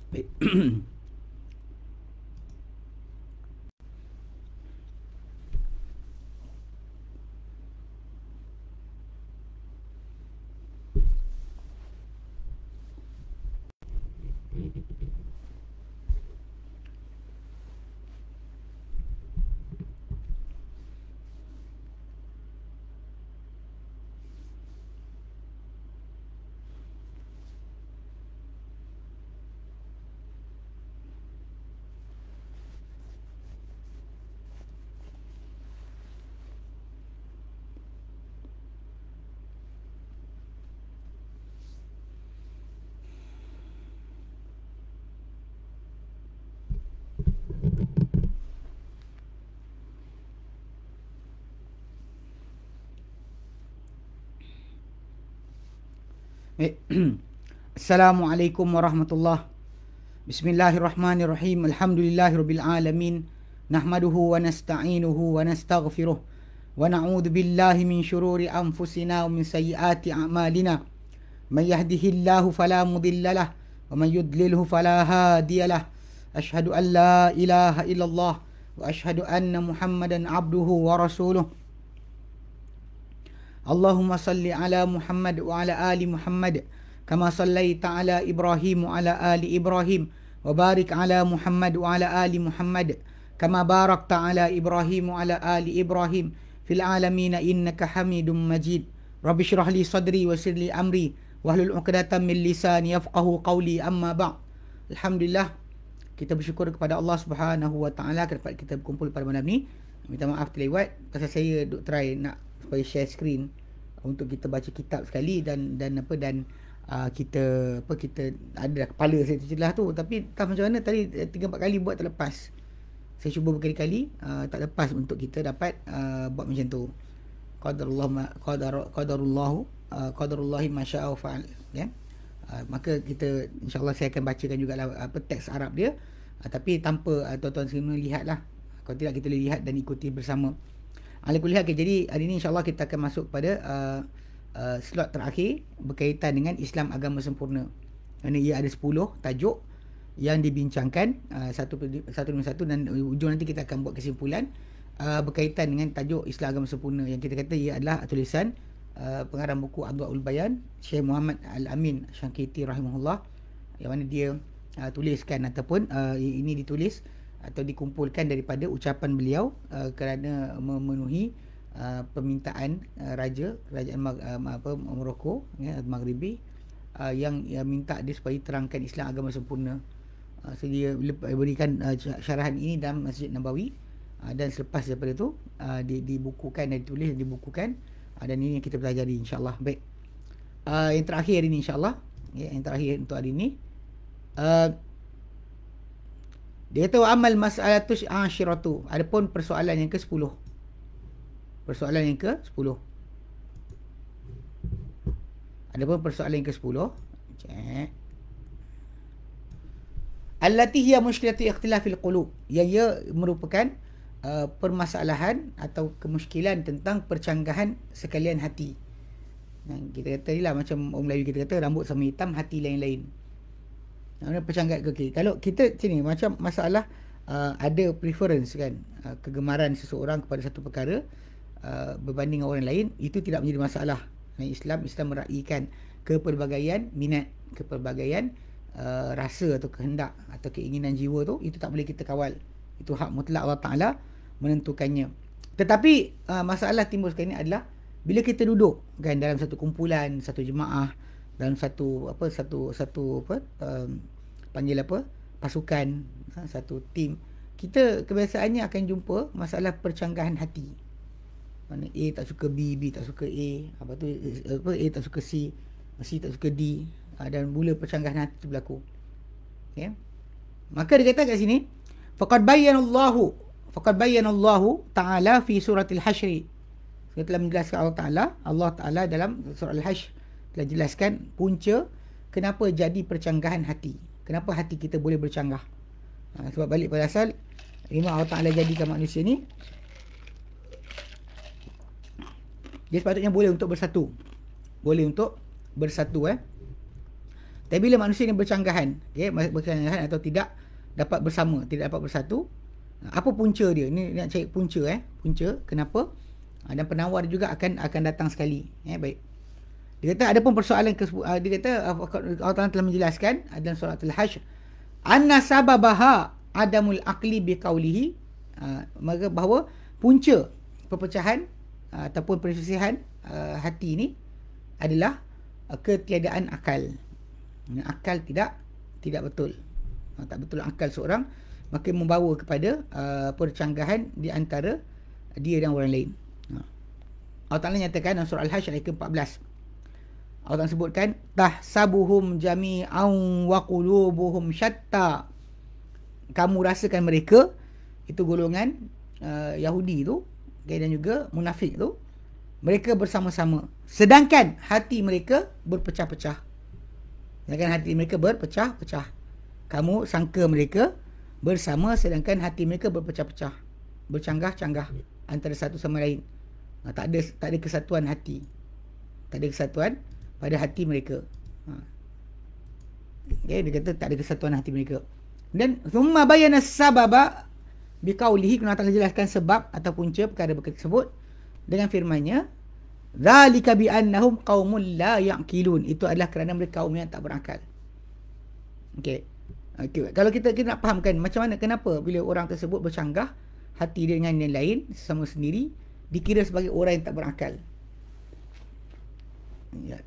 Baik. Assalamualaikum warahmatullahi. Bismillahirrahmanirrahim. Alhamdulillahirabbil alamin. Nahmaduhu wa nasta'inuhu wa nastaghfiruh. Wa na'udzu billahi min syururi anfusina wa min sayyiati a'malina. May yahdihillahu fala mudhillalah wa may yudlilhu fala hadiyalah. Asyhadu an la ilaha illallah wa asyhadu anna Muhammadan abduhu wa rasuluh. Allahumma salli ala Muhammad wa ala ali Muhammad kama sallaita ala Ibrahim wa ala ali Ibrahim wa barik ala Muhammad wa ala ali Muhammad kama barakta ala Ibrahim wa ala ali Ibrahim fil alamin innaka Hamidum Majid. Rabbi shrah li sadri wa yassir li amri wahlul 'uqdatam min lisani yafqahu qawli, amma ba'd. Alhamdulillah, kita bersyukur kepada Allah Subhanahu wa taala kerana kita berkumpul pada malam ni. Minta maaf terlewat pasal saya duk try nak supaya share screen untuk kita baca kitab sekali dan kita ada kepala saya tercelah tu, tapi tak macam mana tadi 3-4 kali buat tak lepas. Saya cuba berkali-kali tak lepas untuk kita dapat buat macam tu. Qadarullah masyaa'a fa'al, ya. Maka kita insya-Allah saya akan bacakan juga teks Arab dia, tapi tanpa tuan-tuan semua lihatlah. Kalau tidak kita boleh lihat dan ikuti bersama. Alhamdulillah. Okay, jadi hari ini insya-Allah kita akan masuk pada slot terakhir berkaitan dengan Islam agama sempurna. Kerana ia ada 10 tajuk yang dibincangkan satu demi satu, dan ujung nanti kita akan buat kesimpulan berkaitan dengan tajuk Islam agama sempurna yang kita kata ia adalah tulisan pengarang buku Adwaul Bayan, Syekh Muhammad Al-Amin Syangkiti rahimahullah, yang mana dia tuliskan ataupun ini ditulis atau dikumpulkan daripada ucapan beliau kerana memenuhi permintaan kerajaan Morocco, ya, Maghribi, yang minta dia supaya terangkan Islam agama sempurna. So dia berikan syarahan ini dalam Masjid Nabawi, dan selepas daripada tu dibukukan dan ditulis dan dibukukan, dan ini yang kita pelajari insya-Allah. Baik, yang terakhir ini insya-Allah, ya, yang terakhir untuk hari ini, dia kata amal mas'alatus asyiratu. Adapun persoalan yang ke-10. Persoalan yang ke-10. Adapun persoalan yang ke-10. Cek. Allati hiya mushkilatu ikhtilafil qulub. Ia merupakan permasalahan atau kemusykilan tentang percanggahan sekalian hati. Kita kata lah, macam orang Melayu kita kata rambut sama hitam, hati lain-lain. Percanggahan. Okay. Kalau kita sini macam masalah ada preference kan, kegemaran seseorang kepada satu perkara berbanding orang lain, itu tidak menjadi masalah. Islam meraihkan kepelbagaian minat, kepelbagaian rasa atau kehendak atau keinginan jiwa tu, itu tak boleh kita kawal. Itu hak mutlak Allah Ta'ala menentukannya. Tetapi masalah timbul sekarang ni adalah bila kita duduk kan dalam satu kumpulan, satu jemaah, dalam satu pasukan, satu tim, kita kebiasaannya akan jumpa masalah percanggahan hati. Mana A tak suka B, B tak suka A, A tak suka C, C tak suka D, dan mula percanggahan hati berlaku. Okay. Maka dia kata kat sini, faqad bayyana Allah Ta'ala fi suratil Hashr. Dia telah menjelaskan Allah Ta'ala dalam surah Al-Hashr telah jelaskan punca kenapa jadi percanggahan hati. Kenapa hati kita boleh bercanggah. Sebab balik pada asal, memang Allah Ta'ala jadikan manusia ni, dia sepatutnya boleh untuk bersatu. Boleh untuk bersatu. Tapi bila manusia ni bercanggahan, okey, bercanggahan atau tidak dapat bersama, tidak dapat bersatu, apa punca dia? Ni nak cari punca, punca kenapa? Dan penawar juga akan datang sekali. Baik. Dia kata ada pun persoalan dia kata Allah Taala telah menjelaskan dalam surah Al-Hashr, anna sababaha adamul aqli biqaulihi, maka bahawa punca perpecahan ataupun perselisihan hati ni adalah ketiadaan akal. Akal tidak betul. Tak betul akal seorang, maka membawa kepada percanggahan di antara dia dan orang lain. Allah Ta'ala nyatakan dalam surah Al-Hashr ayat ke-14. Allah Ta'ala sebutkan, tahsabuhum jami'an wa qulubuhum syatta. Kamu rasakan mereka, itu golongan Yahudi tu, dan juga munafik tu, mereka bersama-sama, sedangkan hati mereka berpecah-pecah. Kamu sangka mereka bersama, sedangkan hati mereka berpecah-pecah, bercanggah-canggah antara satu sama lain. Tak ada kesatuan hati, tak ada kesatuan pada hati mereka. Dia kata tak ada kesatuan hati mereka. Dan thumma bayana sababa biqaulihi, kena Allah jelaskan sebab atau punca perkara tersebut dengan firman-Nya, zalika bi annahum qaumun la yaqilun, itu adalah kerana mereka kaum yang tak berakal. Okey. Kalau kita nak fahamkan macam mana, kenapa bila orang tersebut bercanggah hati dia dengan yang lain sesama sendiri, dikira sebagai orang yang tak berakal.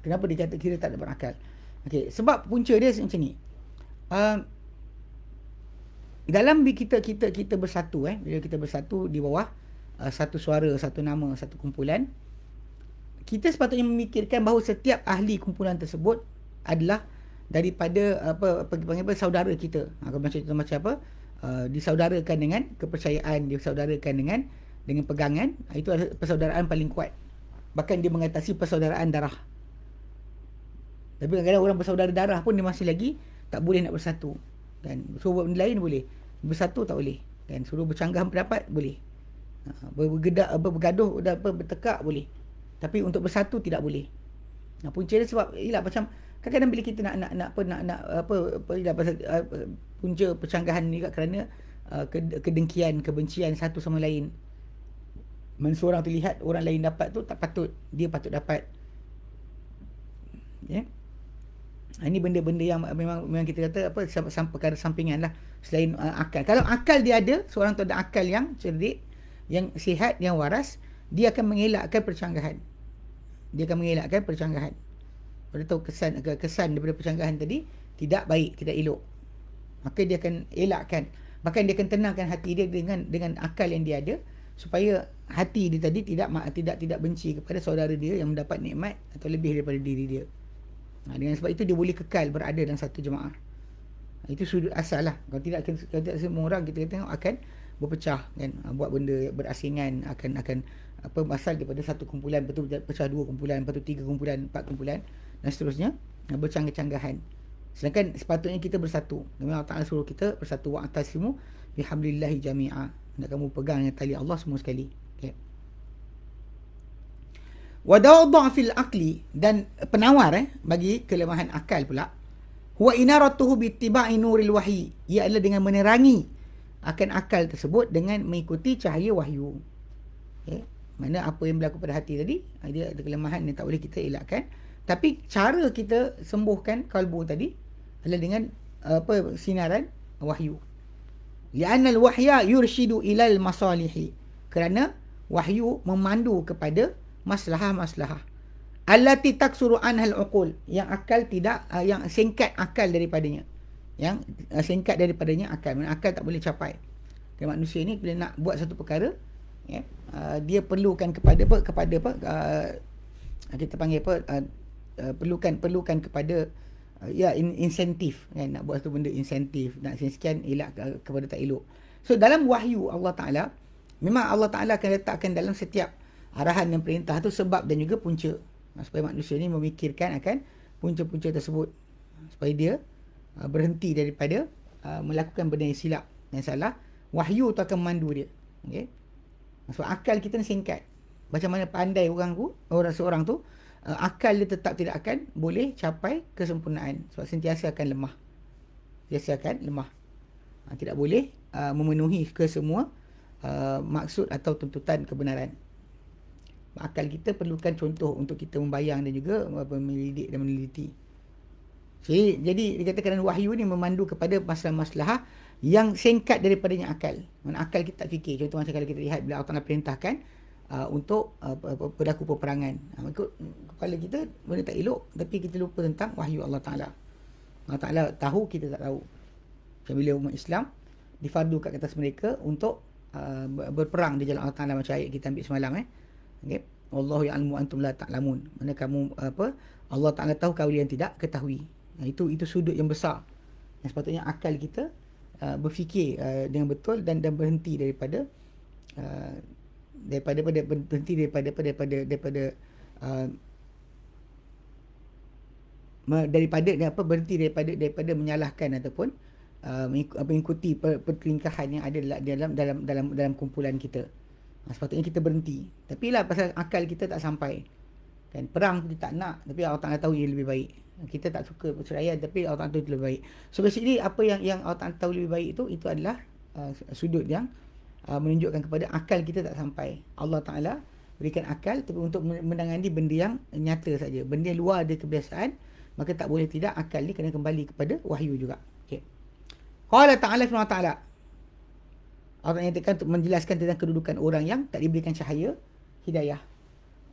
Kenapa dikata kira tak ada berakal? Okey, sebab punca dia macam ni. Dalam kita bersatu, bila kita bersatu di bawah satu suara, satu nama, satu kumpulan, kita sepatutnya memikirkan bahawa setiap ahli kumpulan tersebut adalah daripada saudara kita. Macam apa? Disaudarakan dengan kepercayaan, disaudarakan dengan pegangan. Itu adalah persaudaraan paling kuat. Bahkan dia mengatasi persaudaraan darah. Tapi kadang-kadang orang bersaudara darah pun dia masih lagi tak boleh nak bersatu. Kan? Suruh buat benda lain boleh, bersatu tak boleh. Kan? Suruh bercanggah pendapat boleh. Bergaduh, bertekak boleh. Tapi untuk bersatu tidak boleh. Punca dia sebab ialah macam kadang-kadang bila kita nak punca percanggahan ni kerana kedengkian, kebencian satu sama lain. Mana seorang tu lihat orang lain dapat tu tak patut, dia patut dapat. Ini benda-benda yang memang kita kata perkara sampingan lah selain akal. Kalau akal dia ada, seorang tu ada akal yang cerdik, yang sihat, yang waras, dia akan mengelakkan percanggahan. Pada tahu kesan daripada percanggahan tadi tidak baik, tidak elok, maka dia akan elakkan. Bahkan dia akan tenangkan hati dia dengan akal yang dia ada, supaya hati dia tadi tidak benci kepada saudara dia yang mendapat nikmat atau lebih daripada diri dia. Dengan sebab itu dia boleh kekal berada dalam satu jemaah. Itu sudut asal lah. Kalau tidak semua orang kita tengok akan berpecah, kan, buat benda berasingan, akan asal daripada satu kumpulan, lepas tu pecah dua kumpulan, lepas tu tiga kumpulan, empat kumpulan dan seterusnya, bercanggah-canggahan. Sedangkan sepatutnya kita bersatu. Memang Allah Ta'ala suruh kita bersatu, wa'tasimu bihablillahi jami'a. Nak kamu pegang dengan tali Allah semua sekali. Okay. Wa dawdha' fil aqli, dan penawar bagi kelemahan akal pula, huwa inaratuhu bittiba'i nuril wahyi, ia adalah dengan menerangi akan akal tersebut dengan mengikuti cahaya wahyu. Okay. Mana apa yang berlaku pada hati tadi, dia ada kelemahan yang tak boleh kita elakkan, tapi cara kita sembuhkan kalbu tadi adalah dengan sinaran wahyu. Li'anna al-wahya yurshidu ilal masalihi, kerana wahyu memandu kepada maslahah-maslahah allati taksuru anhal uqul, yang akal tidak yang singkat akal daripadanya, akal. Akal tak boleh capai. Manusia ni bila nak buat satu perkara, dia perlukan kepada kita panggil perlukan kepada insentif, kan, nak buat satu benda insentif, nak sekian elak kepada tak elok. So dalam wahyu Allah Ta'ala, memang Allah Ta'ala akan letakkan dalam setiap arahan dan perintah tu sebab dan juga punca, supaya manusia ni memikirkan akan punca-punca tersebut, supaya dia berhenti daripada melakukan benda yang silap, yang salah. Wahyu tu akan memandu dia. Okay? Sebab akal kita ni singkat. Macam mana pandai seorang tu akal dia tetap tidak akan boleh capai kesempurnaan sebab sentiasa akan lemah. Tidak boleh memenuhi ke semua maksud atau tuntutan kebenaran. Akal kita perlukan contoh untuk kita membayang dan juga melidik dan meneliti. Jadi dikatakan wahyu ni memandu kepada masalah-masalah yang singkat daripadanya akal. Mana akal kita tak fikir. Contoh macam kalau kita lihat bila Allah Ta'ala perintahkan untuk berlaku peperangan. Ikut kepala kita benda tak elok, tapi kita lupa tentang wahyu Allah Ta'ala. Allah Ta'ala tahu, kita tak tahu. Macam bila umat Islam difardukan ke atas mereka untuk berperang di jalan Allah Ta'ala, macam ayat kita ambil semalam. Okay. Wallahu ya'lamu antum la ta'lamun. Mana kamu Allah Ta'ala tahu, kalian tidak ketahui. Itu sudut yang besar. Yang sepatutnya akal kita berfikir dengan betul dan berhenti daripada menyalahkan ataupun mengikuti pertelingkahan yang ada dalam kumpulan kita. Sepatutnya kita berhenti. Tapi lah pasal akal kita tak sampai. Kan perang kita tak nak, tapi Allah Ta'ala tahu dia lebih baik. Kita tak suka perceraian, tapi Allah Ta'ala tahu dia lebih baik. So basically apa yang Allah Ta'ala tahu lebih baik itu adalah sudut yang menunjukkan kepada akal kita tak sampai. Allah Ta'ala berikan akal tapi untuk menangani benda yang nyata saja. Benda yang luar dari kebiasaan, maka tak boleh tidak, akal ni kena kembali kepada wahyu juga. Okey. Qala Ta'ala firman Ta'ala. Allah Ta'ala nyatakan untuk menjelaskan tentang kedudukan orang yang tak diberikan cahaya hidayah.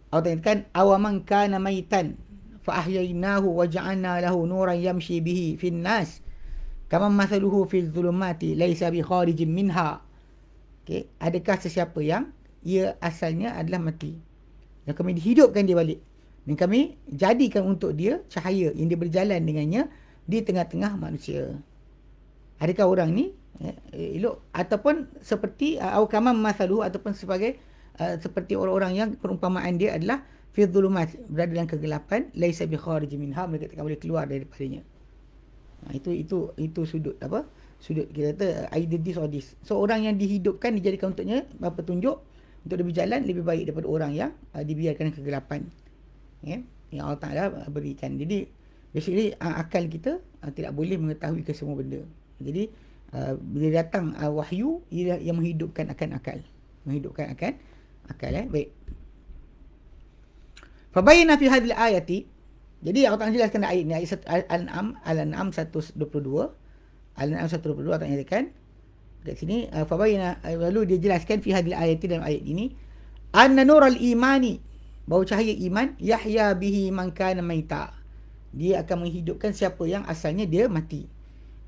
Allah Ta'ala nyatakan awaman kana maitan fa ahyainahu wa ja'alna lahu nuran yamshi bihi fin nas kama mathaluhu fil dhulumati laisa bi kharijin minha. Okey, adakah sesiapa yang ia asalnya adalah mati dan kami dihidupkan dia balik dan kami jadikan untuk dia cahaya yang dia berjalan dengannya di tengah-tengah manusia. Adakah orang ni elok ataupun seperti kama mathaluhu ataupun seperti orang-orang yang perumpamaan dia adalah fi dhulumat, berada dalam kegelapan, laisa bi kharij minha, mereka tak boleh keluar daripadanya. Itu sudut apa? Sudut kita kata either this or this. So orang yang dihidupkan dijadikan untuknya petunjuk untuk dia berjalan lebih baik daripada orang yang dibiarkan kegelapan. Yang Allah Ta'ala berikan. Jadi basically akal kita tidak boleh mengetahui ke semua benda. Jadi bila datang wahyu, ia yang menghidupkan akan akal. Baik. Fabayna fi hadhil ayati. Jadi Allah Ta'ala jelaskan ayat ni, ayat Al-An'am 122. Al-An'am 122 Allah Ta'ala nyatakan kat sini fabayna, lalu dia jelaskan fi hadhil ayati, dalam ayat ini, anna nural imani, bahawa cahaya iman, yahya bihi man kana maita, dia akan menghidupkan siapa yang asalnya dia mati.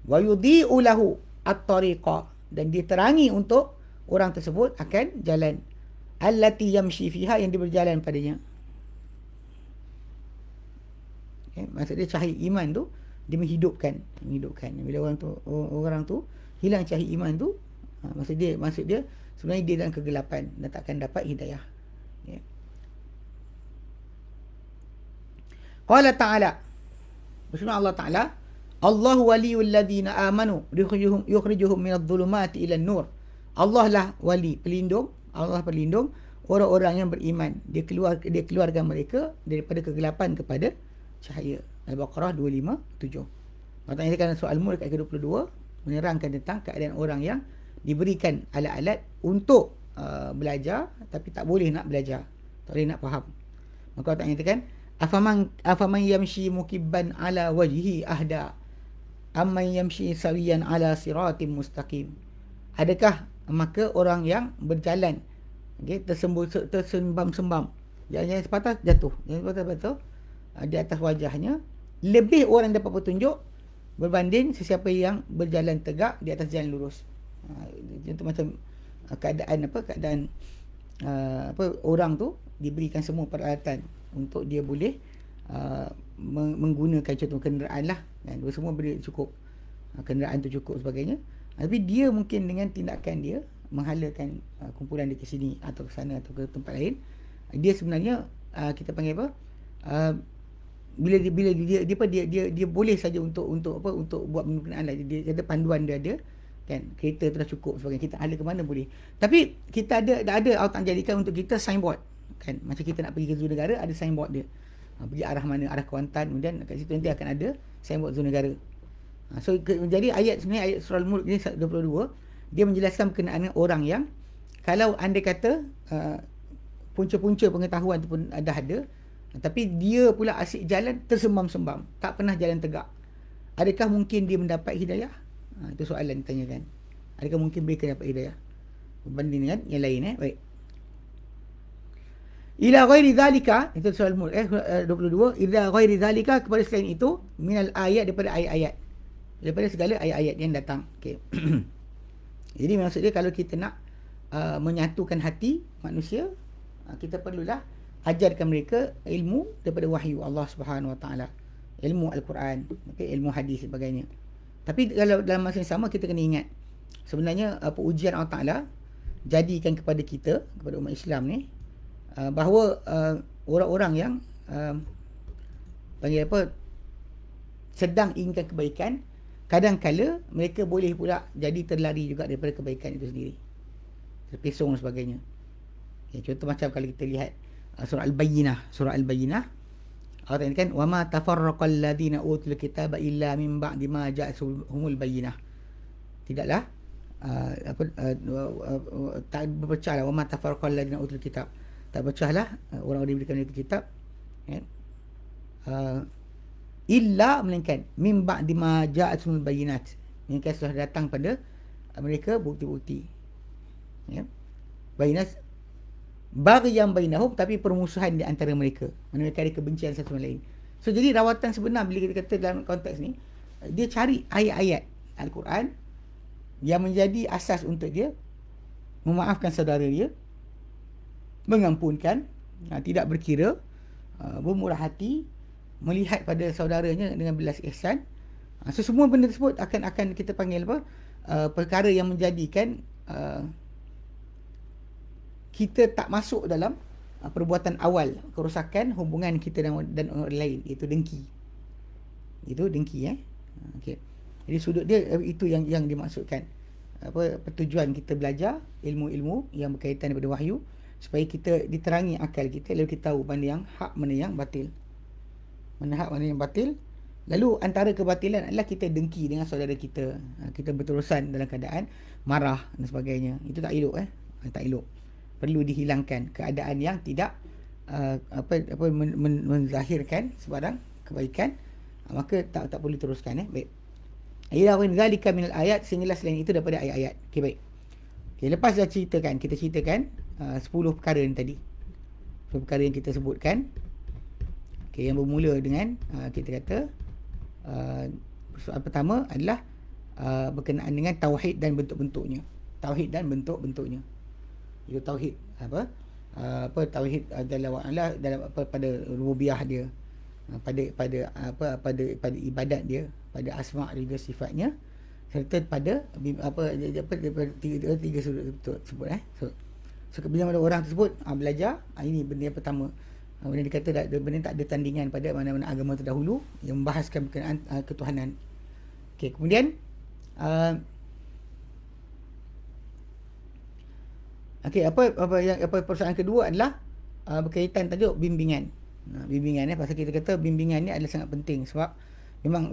Wa yudhi'u lahu at-tariqa, dan dia terangi untuk orang tersebut akan jalan, allati yamshi fiha, yang dia berjalan padanya. Maksudnya cahaya iman tu dia menghidupkan. Bila orang tu hilang cahaya iman tu, maksud dia sebenarnya dia dalam kegelapan dan takkan dapat hidayah. Qala Ta'ala, bersama Allah Ta'ala, Allahu waliyul ladina amanu yukhrijuhum minadh dhulumati ila nur. Allah lah wali, pelindung. Allah pelindung orang-orang yang beriman. Dia keluarkan mereka daripada kegelapan kepada cahaya. Al-Baqarah 257. Allah Ta'ala nyatakan soal Al-Mulk ayat ke-22 menerangkan tentang keadaan orang yang diberikan alat-alat untuk belajar tapi tak boleh nak belajar, tak boleh nak faham. Maka Allah Ta'ala nyatakan afaman yamshi mukibban ala wajhi ahda amman yamshi sawiyan ala siratim mustaqim. Adakah maka orang yang berjalan tersembam-sembam, jangan sepatah jatuh, di atas wajahnya, lebih orang dapat petunjuk berbanding sesiapa yang berjalan tegak di atas jalan lurus. Contoh macam keadaan orang tu diberikan semua peralatan untuk dia boleh menggunakan contoh kenderaan lah, dan semua boleh cukup, kenderaan tu cukup sebagainya, tapi dia mungkin dengan tindakan dia menghalakan kumpulan dia ke sini atau ke sana atau ke tempat lain, dia sebenarnya kita panggil apa, bila dia boleh saja untuk buat penggunaan lah. Dia kata panduan dia ada kan, kereta tu dah cukup sebagainya, kita hala ke mana boleh. Tapi kita ada Allah Ta'ala jadikan untuk kita signboard kan, macam kita nak pergi ke zoo negara ada signboard dia. pergi arah mana, arah Kuantan, kemudian kat situ nanti akan ada signboard zon negara. So jadi sebenarnya ayat surah Al-Mulk ni 22 dia menjelaskan berkenaan dengan orang yang kalau anda kata punca-punca pengetahuan tu pun dah ada, tapi dia pula asyik jalan tersembam-sembam, tak pernah jalan tegak. Adakah mungkin dia mendapat hidayah? Itu soalan ditanyakan. Adakah mungkin mereka dapat hidayah berbanding dengan yang lain? Baik. Ila ghairi dhalika, itu soal Mulk 22. Ila ghairi dhalika, kepada selain itu, minal ayat, daripada ayat-ayat, daripada segala ayat-ayat yang datang. Okey. Jadi maksud dia kalau kita nak menyatukan hati manusia, kita perlulah ajarkan mereka ilmu daripada wahyu Allah Subhanahu Wa Taala, ilmu Al-Quran, okay, ilmu hadis dan sebagainya. Tapi kalau dalam masa yang sama kita kena ingat sebenarnya ujian Allah Taala jadikan kepada kita, kepada umat Islam ni, bahawa orang-orang yang panggil apa, sedang inginkan kebaikan, kadang-kala mereka boleh pula jadi terlari juga daripada kebaikan itu sendiri, terpesong dan sebagainya. Contoh macam kalau kita lihat surah Al-Bayyinah, Allah Ta'ala kan wama tafarraqal ladzina utul kitaba illa min ba'di ma ja'atuhumul bayyinah. Tidaklah tak berpecahlah, wama tafarraqal ladzina utul kitab, tak berpecahlah orang-orang diberikan kitab, kan, illa melainkan min ba'di ma ja'atuhumul bayyinat, melainkan setelah datang pada mereka bukti-bukti, ya, bayyinat baghyan bainahum, tapi permusuhan di antara mereka, mana mereka ada kebencian satu sama lain. So jadi rawatan sebenar bila kita kata dalam konteks ni, dia cari ayat-ayat Al-Quran yang menjadi asas untuk dia memaafkan saudara dia, mengampunkan, tidak berkira, bermurah hati, melihat pada saudaranya dengan belas ihsan. So semua benda tersebut akan kita panggil apa, perkara yang menjadikan kita tak masuk dalam perbuatan awal kerosakan hubungan kita dan orang lain, iaitu dengki. Itu dengki, okey. Jadi sudut dia itu yang dimaksudkan. Tujuan kita belajar ilmu-ilmu yang berkaitan daripada wahyu, supaya kita diterangi akal kita, lalu kita tahu mana yang hak, mana yang batil. Mana hak, mana yang batil. Lalu antara kebatilan adalah kita dengki dengan saudara kita. Kita berterusan dalam keadaan marah dan sebagainya. Itu tak elok, tak elok. Perlu dihilangkan keadaan yang tidak menzahirkan sebarang kebaikan, maka tak perlu teruskan. Baik. Ila wa zalika minal ayat, sehinggalah selain itu daripada ayat-ayat. Okey, baik. Okey, lepas dah kita ceritakan 10 perkara ni tadi. 10 perkara yang kita sebutkan. Okey, yang bermula dengan kita kata soal pertama adalah berkenaan dengan tauhid dan bentuk-bentuknya. Tauhid dan bentuk-bentuknya. Itu tauhid tauhid dalam pada rububiyah dia, pada ibadat dia, pada asma' dan juga sifatnya, serta pada tiga sudut tersebut. So bila mana orang tersebut belajar, ini benda yang pertama. Benda dikata benda tak ada tandingan pada mana-mana agama terdahulu yang membahaskan berkenaan ketuhanan. Okey, kemudian okey, apa persoalan kedua adalah berkaitan tajuk bimbingan. Bimbingan pasal kita kata bimbingan ni adalah sangat penting, sebab memang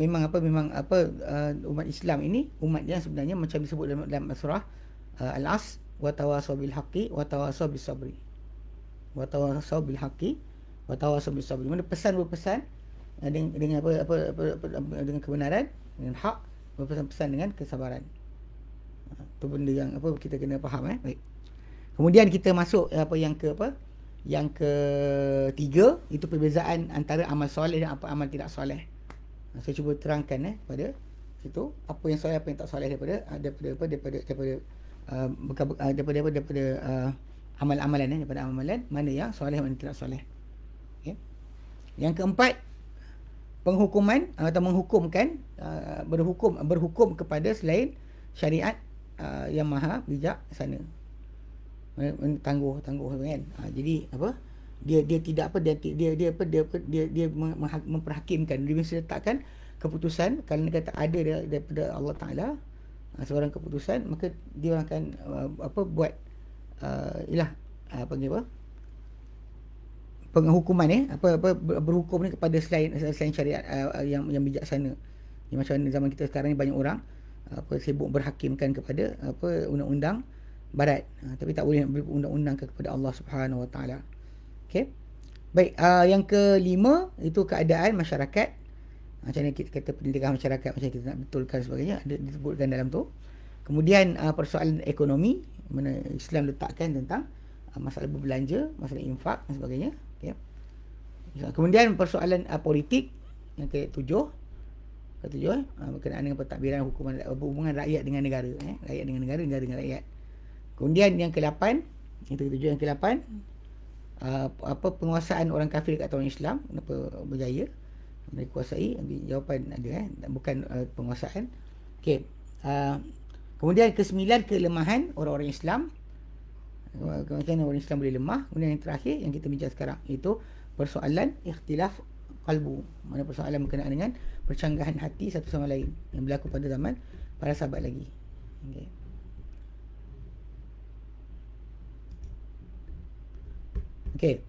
umat Islam ini umat yang sebenarnya macam disebut dalam surah Al-As, wa tawasaw bil haqqi wa tawasaw bis sabri. Wa tawasaw bil haqqi wa tawasaw bis sabri. Mana pesan berpesan dengan dengan kebenaran, dengan hak, berpesan-pesan dengan kesabaran. Itu benda yang kita kena faham. Baik. Kemudian kita masuk yang ketiga, itu perbezaan antara amal soleh dan amal tidak soleh. Saya cuba terangkan pada situ apa yang soleh, apa yang tak soleh daripada amalan-amalan, daripada amalan mana yang soleh, mana tidak soleh. Okay. Yang keempat, penghukuman atau menghukumkan, berhukum kepada selain syariat yang maha bijaksana. Tangguh kan. Jadi dia tidak dia memperhakimkan, dia mesti letakkan keputusan. Kalau dia kata ada daripada Allah Taala sebarang keputusan, maka dia akan buat panggil penghukuman berhukum ni kepada selain syariat yang bijaksana. Macam mana zaman kita sekarang ni banyak orang sibuk berhakimkan kepada undang-undang barat, tapi tak boleh nak beri undang-undang kepada Allah Subhanahu Wa Taala. Okey. Baik, yang kelima itu keadaan masyarakat. Macam mana kita kata pendidikan masyarakat, macam kita nak betulkan sebagainya, ada disebutkan dalam tu. Kemudian persoalan ekonomi, mana Islam letakkan tentang masalah berbelanja, masalah infak dan sebagainya. Okay. Kemudian persoalan politik yang ketujuh berkenaan dengan pentadbiran hubungan rakyat dengan negara, rakyat dengan negara, negara dengan rakyat. Kemudian yang ke-8, itu ketujuh, yang ke-8 penguasaan orang kafir kat orang Islam, kenapa berjaya mereka kuasai. Jawapan ada, bukan penguasaan. Okey. Kemudian ke-9 kelemahan orang-orang Islam, macam orang Islam boleh lemah. Kemudian yang terakhir yang kita bincang sekarang itu persoalan ikhtilaf qalbu, mana persoalan berkenaan dengan percanggahan hati satu sama lain yang berlaku pada zaman para sahabat lagi. Okey. Okey.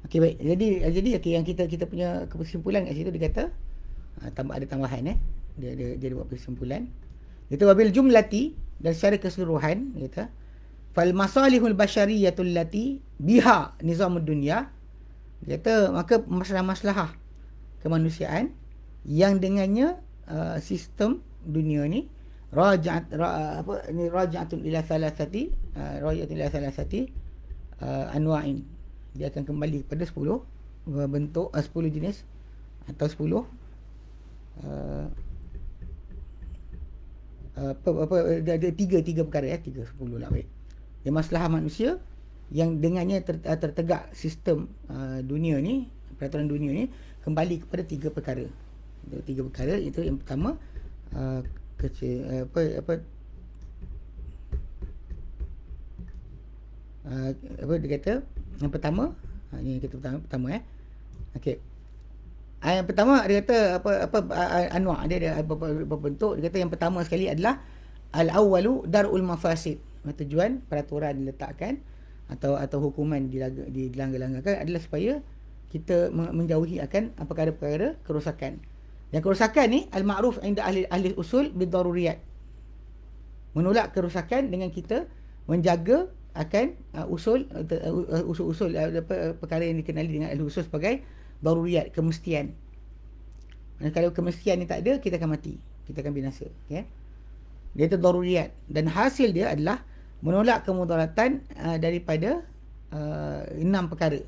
Okey, baik. Jadi okey, yang kita punya kesimpulan kat situ dia kata ada tambahan dia buat kesimpulan. Dia kata wabil jumlati, dan secara keseluruhan dia kata fal masalihul basyariyatul lati biha nizamud dunya. Dia kata maka masalah-masalah kemanusiaan yang dengannya sistem dunia ni raja'atun ila thalathati anwa'in. Dia akan kembali kepada 10 bentuk, 10 jenis atau 10 ada tiga perkara, 10 lah, baik. Dia masalah manusia yang dengannya tertegak sistem dunia ni, peraturan dunia ni kembali kepada 3 perkara. 3 perkara itu yang pertama dia kata yang pertama, ini kita pertama okey. Yang pertama dia kata anwa', dia ada beberapa bentuk. Dia kata yang pertama sekali adalah al-awwalu dar'ul mafasid. Tujuan peraturan diletakkan atau hukuman dilanggar-langgarkan adalah supaya kita menjauhi akan perkara-perkara kerosakan. Dan kerosakan ni al-ma'ruf inda ahli usul bid-daruriyat. Menolak kerosakan dengan kita menjaga akan usul-usul perkara yang dikenali dengan ahli usul sebagai daruriyat, kemestian. Kalau kemestian ni tak ada, kita akan mati, kita akan binasa. Okay? Dia itu daruriyat, dan hasil dia adalah menolak kemudaratan daripada 6 perkara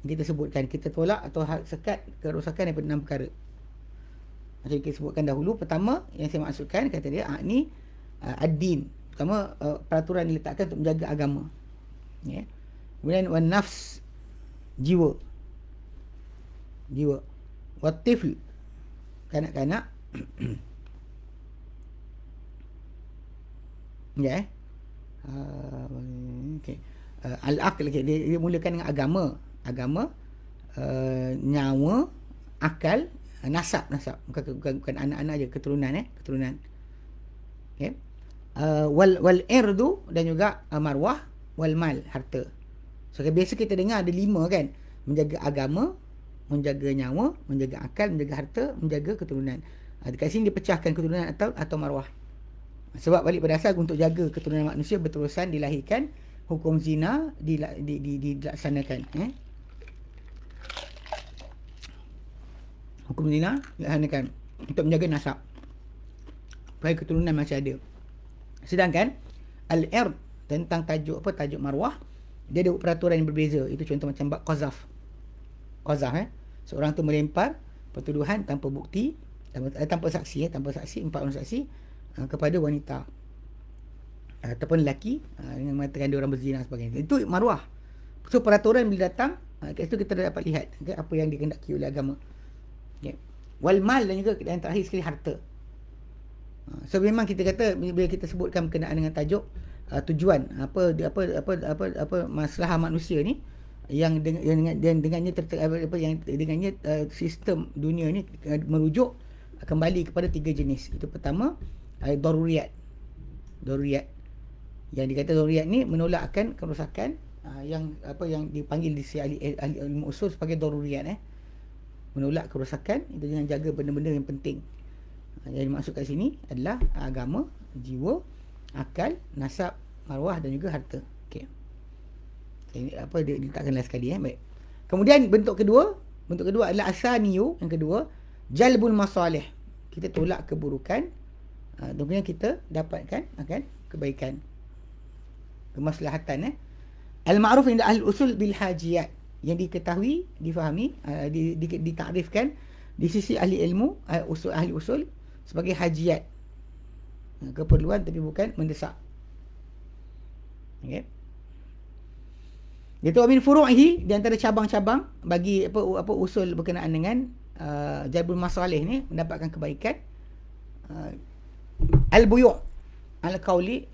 yang kita sebutkan. Kita tolak atau sekat kerosakan daripada 6 perkara. Macam kita sebutkan dahulu, pertama yang saya maksudkan, kata dia ni ad-din. Pertama, peraturan diletakkan untuk menjaga agama. Yeah. Kemudian wan nafs, jiwa. Watifl, kanak-kanak. Ya. Okey. Al-aql, dia mulakan dengan agama, nyawa, akal, nasab, bukan anak-anak je, keturunan. Okey. Wal irdu, dan juga marwah, wal mal, harta. So biasa kita dengar ada 5 kan, menjaga agama, menjaga nyawa, menjaga akal, menjaga harta, menjaga keturunan. Dekat sini dipecahkan keturunan atau marwah. Sebab balik pada asal untuk jaga keturunan manusia berterusan dilahirkan, hukum zina dilaksanakan. Hukum zina dilaksanakan untuk menjaga nasab, supaya keturunan masih ada. Sedangkan al-ird, tentang tajuk marwah, dia ada peraturan yang berbeza. Itu contoh macam bab qazaf. Seorang tu melempar pertuduhan tanpa bukti, tanpa saksi, 4 orang saksi kepada wanita ataupun lelaki dengan mengatakan dia orang berzina dan sebagainya. Itu marwah. So peraturan bila datang, kat situ kita dapat lihat apa yang dikehendaki oleh agama. Okay. Wal mal, dan juga yang terakhir sekali harta. So memang kita kata bila kita sebutkan berkenaan dengan tajuk tujuan apa masalah manusia ni yang dengannya sistem dunia ni merujuk kembali kepada 3 jenis. Itu pertama daruriyat. Yang dikata daruriyat ni menolakkan kerosakan yang apa yang dipanggil di ahli ilmu usul sebagai daruriyat. Menolak kerosakan itu dengan jaga benda-benda yang penting. Yang dimaksud kat sini adalah agama, jiwa, akal, nasab, maruah dan juga harta. Okey. Ini apa dia letakkan last sekali. Baik. Kemudian bentuk kedua adalah asaniyu, yang kedua, jalbul masalih. Kita tolak keburukan, kemudian kita dapatkan akan kebaikan, kemaslahatan. Al-ma'ruf inda ahli usul bil hajiyat, yang diketahui, difahami, ditakrifkan di sisi ahli ilmu, ahli usul sebagai hajiyat, keperluan tapi bukan mendesak. Okey. Itu min furu'ihi, di antara cabang-cabang bagi apa usul berkenaan dengan jalbul masalih ni, mendapatkan kebaikan. Al-buyu' al-qawli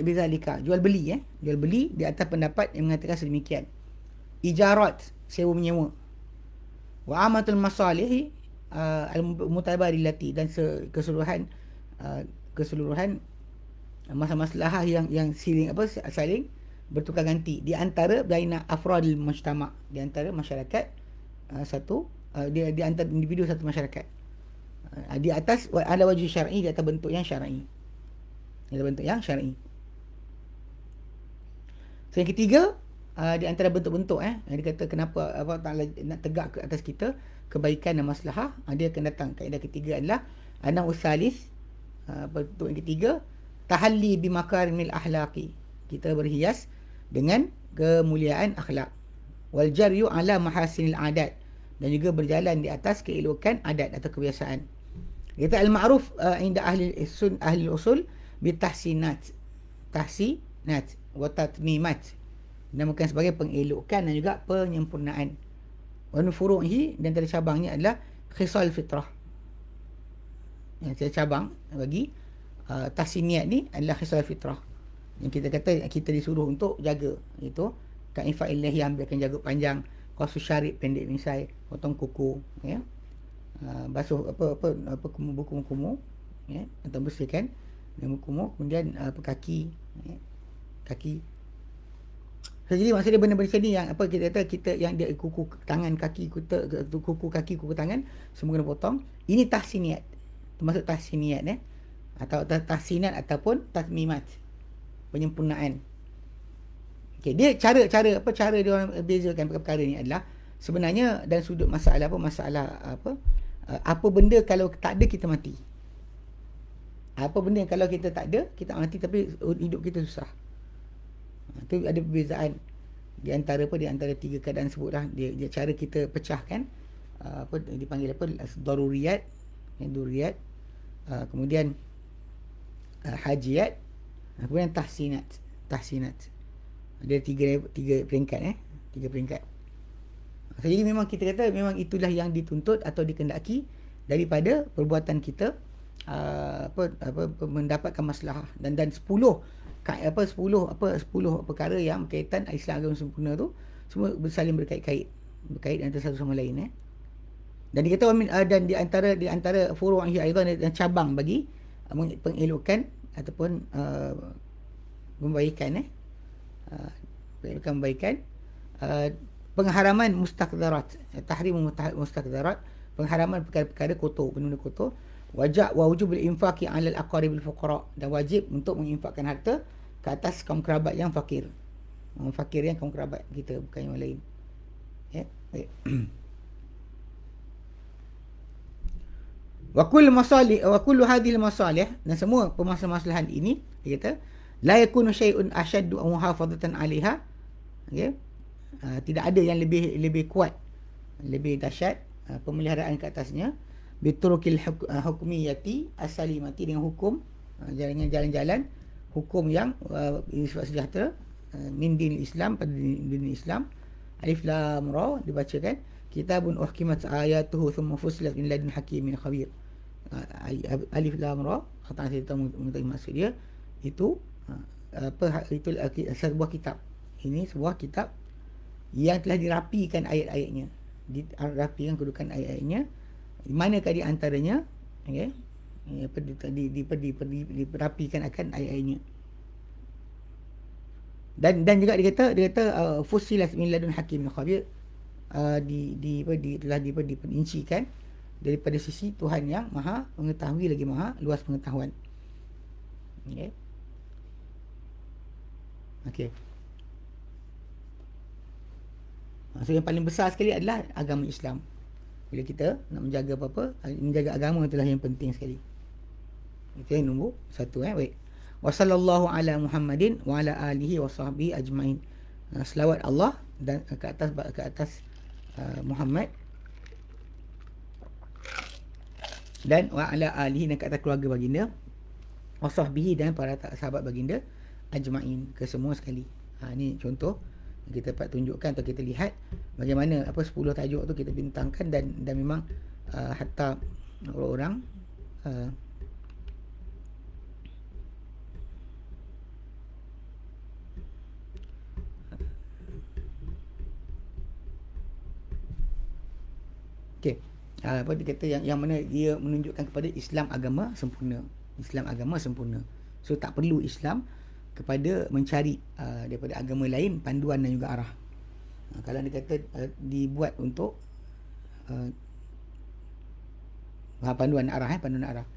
bizalika, jual beli di atas pendapat yang mengatakan sedemikian. Ijarat, sewa menyewa. Wa amatul masalih al-mutabarilati, dan keseluruhan masalah yang saling bertukar ganti di antara baina afradil mujtama', di antara masyarakat di antara individu satu masyarakat, di atas ala wajhi syar'i, di atas bentuk yang syar'i. So, yang ketiga, di antara bentuk-bentuk yang dikata kenapa Allah Taala nak tegak ke atas kita kebaikan dan maslahah, dia akan datang. Kaedah ketiga adalah ana usalis, bentuk yang ketiga, tahalli bi makarimil akhlaqi, kita berhias dengan kemuliaan akhlak. Wal jaryu ala mahasinil adat, dan juga berjalan di atas keelokan adat atau kebiasaan. Kita al-ma'ruf inda ahli usul bitahsinat wa tatmimat, dinamakan sebagai pengelokan dan juga penyempurnaan. Wa furu'ihi, dan antara cabangnya adalah khisal fitrah. Yang cabang bagi tahsiniyat ni adalah khisal fitrah, yang kita kata kita disuruh untuk jaga, iaitu ka'ifah illahiyah, ambilkan jaga panjang, qasu syarib, pendek misai, potong kuku, basuh kumu, atau bersihkan dengan kumu, kemudian kaki. So, jadi maksudnya benda-benda ni yang kita kata yang dia kuku tangan, kaki, kuku kaki, kuku tangan semua kena potong. Ini tahsiniyat, termasuk tahsiniyat atau tahsinat ataupun tatmimat, penyempurnaan. Okey, dia cara dia orang bezakan perkara ni adalah sebenarnya dari sudut masalah apa benda kalau tak ada kita mati. Apa benda yang kalau kita tak ada kita mati tapi hidup kita susah. Itu ada perbezaan di antara tiga keadaan sebutlah. Dia cara kita pecahkan dipanggil daruriyat, daruriyat, kemudian hajiyat, kemudian tahsinat. Ada tiga peringkat. Tiga peringkat. Jadi memang kita kata memang itulah yang dituntut atau dikendaki daripada perbuatan kita, mendapatkan maslahah. Dan 10 perkara yang berkaitan Islam agama sempurna tu semua saling berkait antara satu sama lain. Dan dikata dan di antara furu'ih aidan, dan cabang bagi pengelokan ataupun kebaikan, pengharaman mustaqdarat, tahrim mustaqdarat, pengharaman perkara-perkara kotor, benda-benda kotor. Wajibul infaqi 'alal aqaribil fuqara, dan wajib untuk menginfakkan harta ke atas kaum kerabat yang fakir. Fakir yang kaum kerabat kita, bukan yang lain. Baik. Wa kullu hadhil masalih, dan semua permasalahan ini dia kata la yakunu syai'un ashaddu aw muhafazatan 'alaiha. Okey. Tidak ada yang lebih kuat, lebih dahsyat pemeliharaan ke atasnya, biturukil hukmiyati as-salimati, dengan hukum, jalan-jalan hukum yang bersifat sejahtera, min dinil Islam, pada dinil Islam. Alif lam ra dibacakan, kitabun uhkimat ayatuhu thumma fusilat min ladun hakimin khabir. Alif lam ra, kata saya tahu mengetahui maksud dia, itu sebuah kitab. Ini sebuah kitab yang telah dirapikan ayat-ayatnya, dirapikan kedudukan ayat-ayatnya. Manakah di antaranya dirapikan akan ayat-ayatnya. Dan juga dia kata fusilat min ladun hakim khabir, telah diperincikan daripada sisi Tuhan yang maha mengetahui lagi maha luas pengetahuan. Okey. Okey. So yang paling besar sekali adalah agama Islam. Bila kita nak menjaga apa-apa, menjaga agama itulah yang penting sekali. Itu yang nombor satu. Baik. Wa sallallahu ala Muhammadin wa ala alihi wa sahbihi ajmain. Selawat Allah dan ke atas Muhammad dan wa ala alihi, dan ke atas keluarga baginda, wa sahbihi, dan para sahabat baginda ajmain, ke semua sekali. Ini contoh kita dapat tunjukkan atau kita lihat bagaimana 10 tajuk tu kita bintangkan, dan memang hatta orang-orang okey, apa dia kata yang mana dia menunjukkan kepada Islam agama sempurna. Islam agama sempurna. So tak perlu Islam kepada mencari daripada agama lain panduan dan juga arah. Kalau dia kata dibuat untuk panduan arah, panduan arah.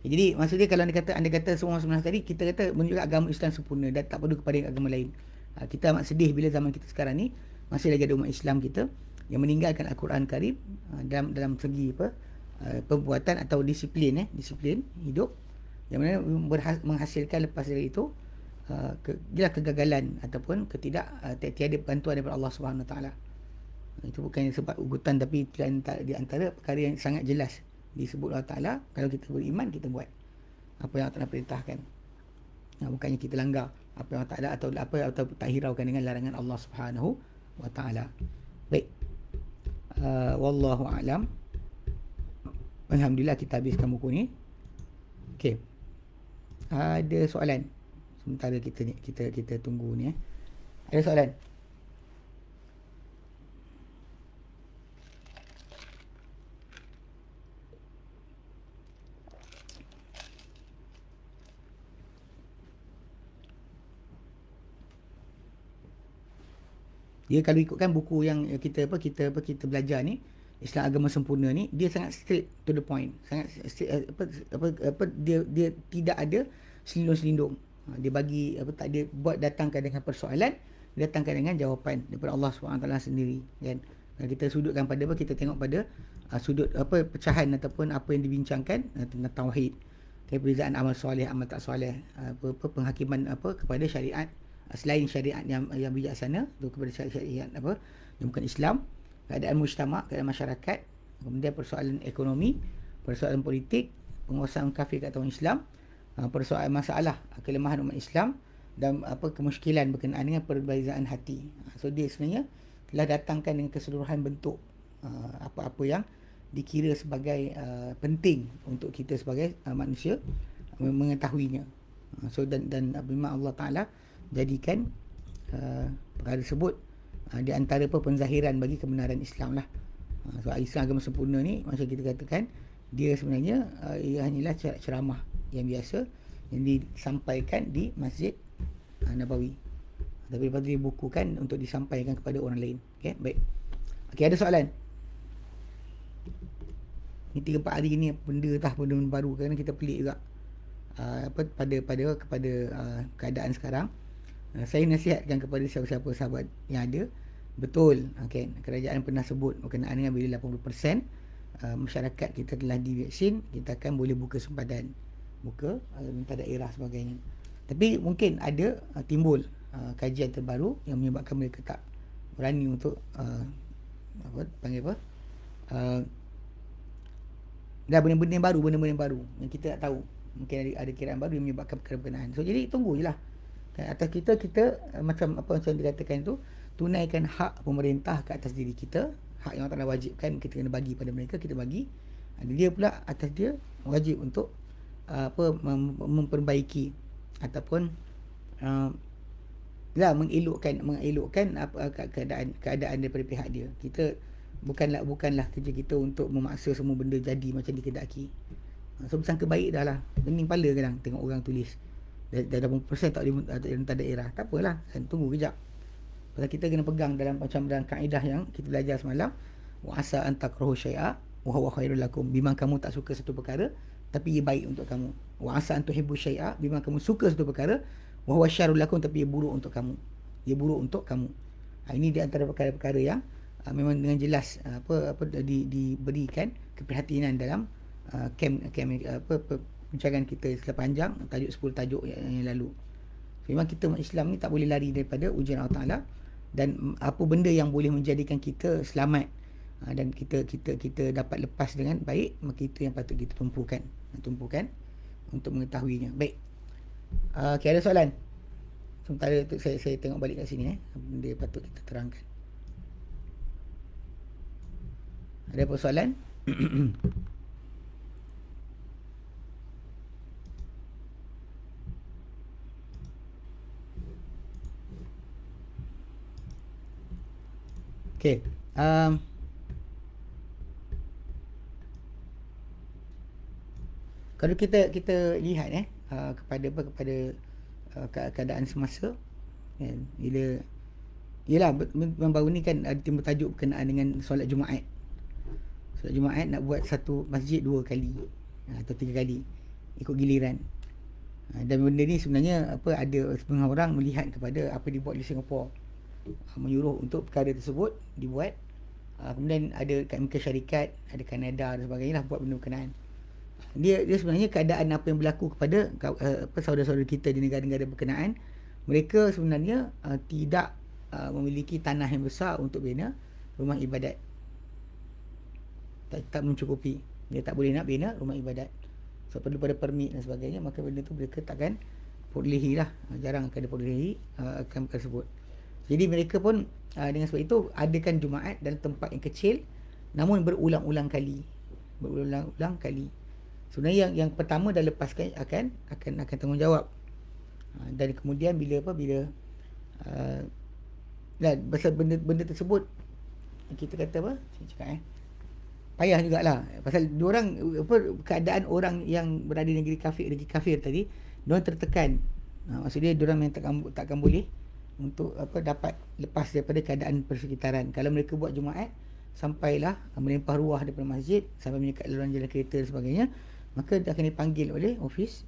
Jadi maksudnya kalau anda kata semua sebenarnya tadi, kita kata menunjukkan agama Islam sempurna dan tak perlu kepada agama lain. Kita amat sedih bila zaman kita sekarang ni masih lagi ada umat Islam kita yang meninggalkan Al-Quran Karim dalam segi perbuatan atau disiplin hidup, yang mana menghasilkan lepas dari itu kegagalan ataupun tiada bantuan daripada Allah Subhanahu Wa Taala. Itu bukan sebab ugutan, tapi di antara perkara yang sangat jelas disebut Allah Taala, kalau kita beriman kita buat apa yang Allah Taala perintahkan. Bukannya kita langgar apa yang Allah Taala atau tak hiraukan dengan larangan Allah Subhanahu Wa Taala. Baik. Wallahu a'lam. Alhamdulillah kita habiskan buku ni. Okey. Ada soalan? Sementara kita tunggu ni. Ada soalan? Dia kalau ikutkan buku yang kita belajar ni, Islam agama sempurna ni, dia sangat straight to the point. Sangat straight, dia tidak ada selindung-selindung. Dia bagi dia datangkan dengan persoalan, datangkan dengan jawapan daripada Allah SWT sendiri, kan. Kalau kita sudutkan pada kita tengok pada sudut pecahan ataupun apa yang dibincangkan tentang tauhid, perbezaan amal soleh, amal tak soleh, penghakiman kepada syariat selain syariat yang bijaksana, tu kepada syariat yang bukan Islam, keadaan mujtama', keadaan masyarakat, kemudian persoalan ekonomi, persoalan politik, penguasaan kafir kat orang Islam, persoalan masalah kelemahan umat Islam, dan kemusykilan berkenaan dengan perbezaan hati. So dia sebenarnya telah datangkan dengan keseluruhan bentuk apa-apa yang dikira sebagai penting untuk kita sebagai manusia mengetahuinya. So dan memang Allah Ta'ala jadikan perkara tersebut di antara penzahiran bagi kebenaran Islam lah. So Islam agama sempurna ni, macam kita katakan, dia sebenarnya ia hanyalah ceramah yang biasa yang disampaikan di Masjid Nabawi, tapi lepas tu dibukukan untuk disampaikan kepada orang lain. Okay, baik. Okay, ada soalan? Ni 3-4 hari ni benda baru, kerana kita pelik juga kepada keadaan sekarang. Saya nasihatkan kepada siapa-siapa sahabat yang ada, betul, okay, kerajaan pernah sebut berkenaan dengan bila 80% masyarakat kita telah divaksin, kita akan boleh buka sempadan, minta daerah sebagainya. Tapi mungkin ada timbul kajian terbaru yang menyebabkan mereka tak berani untuk benda-benda yang baru yang kita tak tahu. Mungkin ada kiraan baru yang menyebabkan perkara berkenaan. So jadi tunggu je lah. Atas kita macam dikatakan tu, tunaikan hak pemerintah ke atas diri kita, hak yang Allah wajibkan kita kena bagi pada mereka, kita bagi. Dia pula atas dia wajib untuk memperbaiki ataupun mengelokkan keadaan daripada pihak dia. Kita bukanlah kerja kita untuk memaksa semua benda jadi macam dikehendaki. So bersangka baik dah lah, pening kepala kadang tengok orang tulis dah 80% tak boleh rentas daerah. Tak apalah, tunggu kejap. Pasal kita kena pegang dalam macam dalam kaedah yang kita belajar semalam, wa asa an takrahu syai'a wa huwa khairul lakum. Bimbang kamu tak suka satu perkara tapi ia baik untuk kamu. Wa asa an tuhibbu syai'a, bimbang kamu suka satu perkara, wa huwa syarrul lakum, tapi ia buruk untuk kamu. Ia buruk untuk kamu. Ini di antara perkara-perkara yang memang dengan jelas diberikan keprihatinan dalam perbincangan kita sepanjang tajuk 10 tajuk yang lalu. Memang kita Islam ni tak boleh lari daripada ujian Allah Ta'ala, dan apa benda yang boleh menjadikan kita selamat dan kita dapat lepas dengan baik, maka itu yang patut kita tumpukan untuk mengetahuinya. Baik. Okay, ada soalan? Sementara tu saya tengok balik kat sini benda patut kita terangkan. Ada apa soalan? Okey. Kalau kita lihat kepada keadaan semasa, kan, ialah baru ni kan ada timbul tajuk berkenaan dengan solat Jumaat. Solat Jumaat nak buat satu masjid 2 kali atau 3 kali ikut giliran. Dan benda ni sebenarnya ada setengah orang melihat kepada apa dibuat di Singapura, menyuruh untuk perkara tersebut dibuat. Kemudian ada kat Amerika Syarikat, ada Kanada dan sebagainya lah buat benda berkenaan. Dia sebenarnya keadaan apa yang berlaku kepada saudara-saudara kita di negara-negara berkenaan. Mereka sebenarnya tidak memiliki tanah yang besar untuk bina rumah ibadat. Tak mencukupi. Dia tak boleh nak bina rumah ibadat. So perlu pada permit dan sebagainya, maka benda tu mereka takkan bolehi lah. Jarang akan ada bolehi akan tersebut. Jadi mereka pun dengan sebab itu adakan Jumaat dalam tempat yang kecil, namun berulang-ulang kali. Sebenarnya yang pertama dah lepaskan akan tanggungjawab. Dan kemudian bila pasal benda tersebut kita kata apa? Saya cakap payah jugalah. Pasal diorang keadaan orang yang berada di negeri kafir tadi, diorang tertekan. Maksudnya diorang yang takkan boleh untuk dapat lepas daripada keadaan persekitaran. Kalau mereka buat Jumaat sampailah melempah ruah daripada masjid sampai menyekat laluan jalan kereta dan sebagainya, maka dia akan dipanggil oleh ofis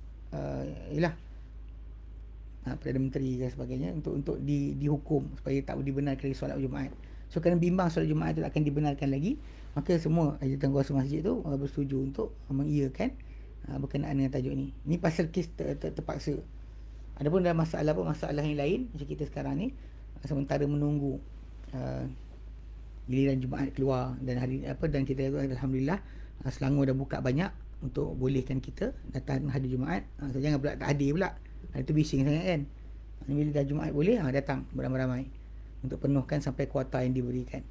Perdana Menteri dan sebagainya untuk dihukum supaya tak dibenarkan lagi solat Jumaat. So kerana bimbang solat Jumaat itu akan dibenarkan lagi, maka semua jawatan masjid tu bersetuju untuk mengiyakan berkenaan dengan tajuk ni. Ni pasal kes terpaksa. Adapun dalam masalah yang lain macam kita sekarang ni, sementara menunggu giliran Jumaat keluar dan dan kita alhamdulillah Selangor dah buka banyak untuk bolehkan kita datang hari Jumaat. So jangan pula tak hadir pula. Hari tu bising sangat kan. Bila dah Jumaat boleh datang beramai-ramai untuk penuhkan sampai kuota yang diberikan.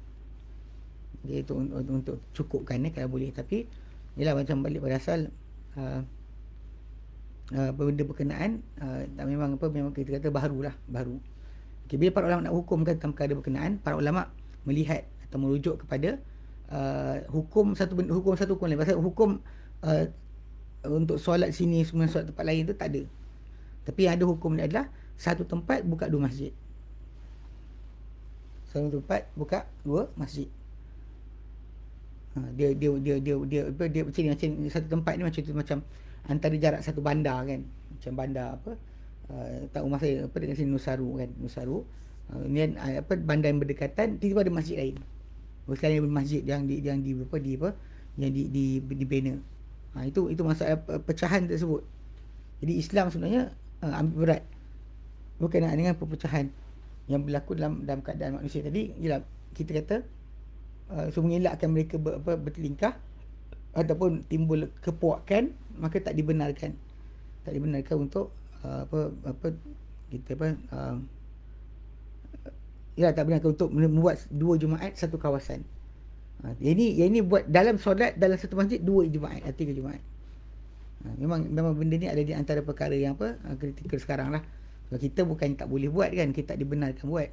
Jadi itu untuk cukupkan kalau boleh. Tapi ialah macam balik pada asal benda berkenaan memang kita kata baru. Okay, bila para ulama nak hukumkan tentang perkara berkenaan, para ulama melihat atau merujuk kepada hukum satu hukum lain. Pasal hukum untuk solat sini semua solat tempat lain tu tak ada. Tapi yang ada hukum ni adalah satu tempat buka 2 masjid. Satu tempat buka 2 masjid. Dia macam satu tempat ni macam antara jarak satu bandar kan. Macam bandar tahu masa dengan sini Nusaru kan. Kemudian bandar yang berdekatan tiba-tiba ada masjid lain. Selain masjid yang dibina. Itu masalah pecahan tersebut. Jadi Islam sebenarnya ambil berat berkenaan dengan perpecahan yang berlaku dalam keadaan manusia tadi. Ialah kita kata mengelakkan mereka bertelingkah ataupun timbul kepuakan, maka tak dibenarkan untuk tak benarkan untuk membuat 2 Jumaat satu kawasan. Yang ini buat dalam solat dalam satu masjid 2 Jumaat atau 3 Jumaat. Memang benda ni ada di antara perkara yang kritikal sekarang lah. Kalau kita bukan tak boleh buat kan, kita tak dibenarkan buat.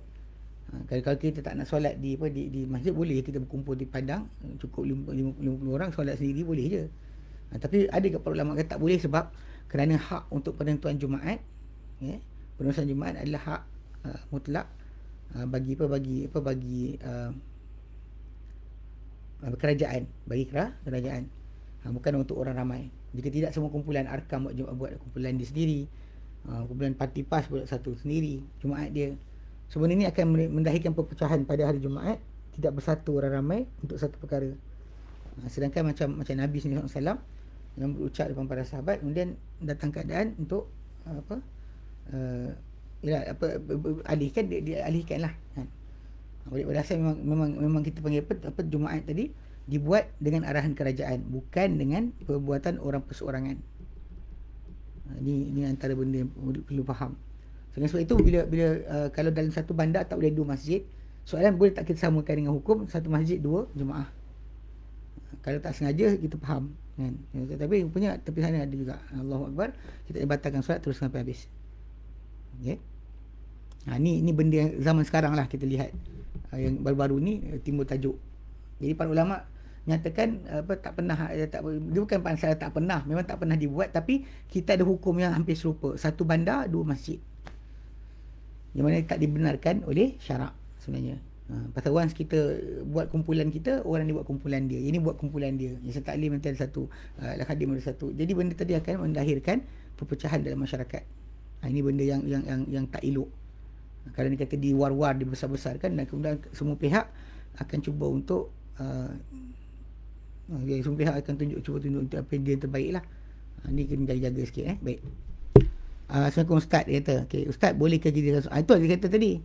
Kalau kita tak nak solat di masjid, boleh kita berkumpul di padang, cukup 50 orang solat sendiri boleh je. Tapi ada ke para ulama kata tak boleh sebab kerana hak untuk penentuan Jumaat Okay. Penerusan Jumaat adalah hak mutlak bagi kerajaan, kerajaan. Bukan untuk orang ramai. Jika tidak, semua kumpulan arkam buat kumpulan dia sendiri. Kumpulan parti PAS buat satu sendiri Jumaat dia. Sebenarnya ini akan mendahirkan perpecahan pada hari Jumaat, tidak bersatu orang ramai untuk satu perkara. Sedangkan macam Nabi SAW yang berucap depan para sahabat, kemudian datang keadaan untuk alihkan, dia alihkan lah kan. Pada asal memang kita panggil apa Jumaat tadi dibuat dengan arahan kerajaan, bukan dengan perbuatan orang perseorangan. Ini antara benda yang perlu faham. Sebab itu bila kalau dalam satu bandar tak boleh 2 masjid, soalan boleh tak kita samakan dengan hukum satu masjid 2 jemaah. Kalau tak sengaja kita faham kan. Tapi rupanya tepi sana ada juga. Allahu Akbar, kita batalkan solat terus sampai habis. Okey. Ni benda yang zaman sekarang lah kita lihat. Yang baru-baru ni timbul tajuk. Jadi para ulama nyatakan tak pernah, dia bukan pasal tak pernah, memang tak pernah dibuat, tapi kita ada hukum yang hampir serupa, satu bandar 2 masjid, yang mana tak dibenarkan oleh syarak sebenarnya. Pasal once kita buat kumpulan kita, orang ni buat kumpulan dia, ini buat kumpulan dia, yang taklim nanti ada satu, al-khadim ada satu. Jadi benda tadi akan mendahirkan perpecahan dalam masyarakat. Ini benda yang tak elok. Kalau ni kata diwar-war, dibesar-besarkan, dan kemudian semua pihak akan cuba untuk semua pihak akan cuba tunjuk untuk apa dia yang terbaik lah. Ni kena jaga sikit. Baik. Assalamualaikum Ustaz, dia kata, okay, Ustaz bolehkah kita itu dia kata tadi,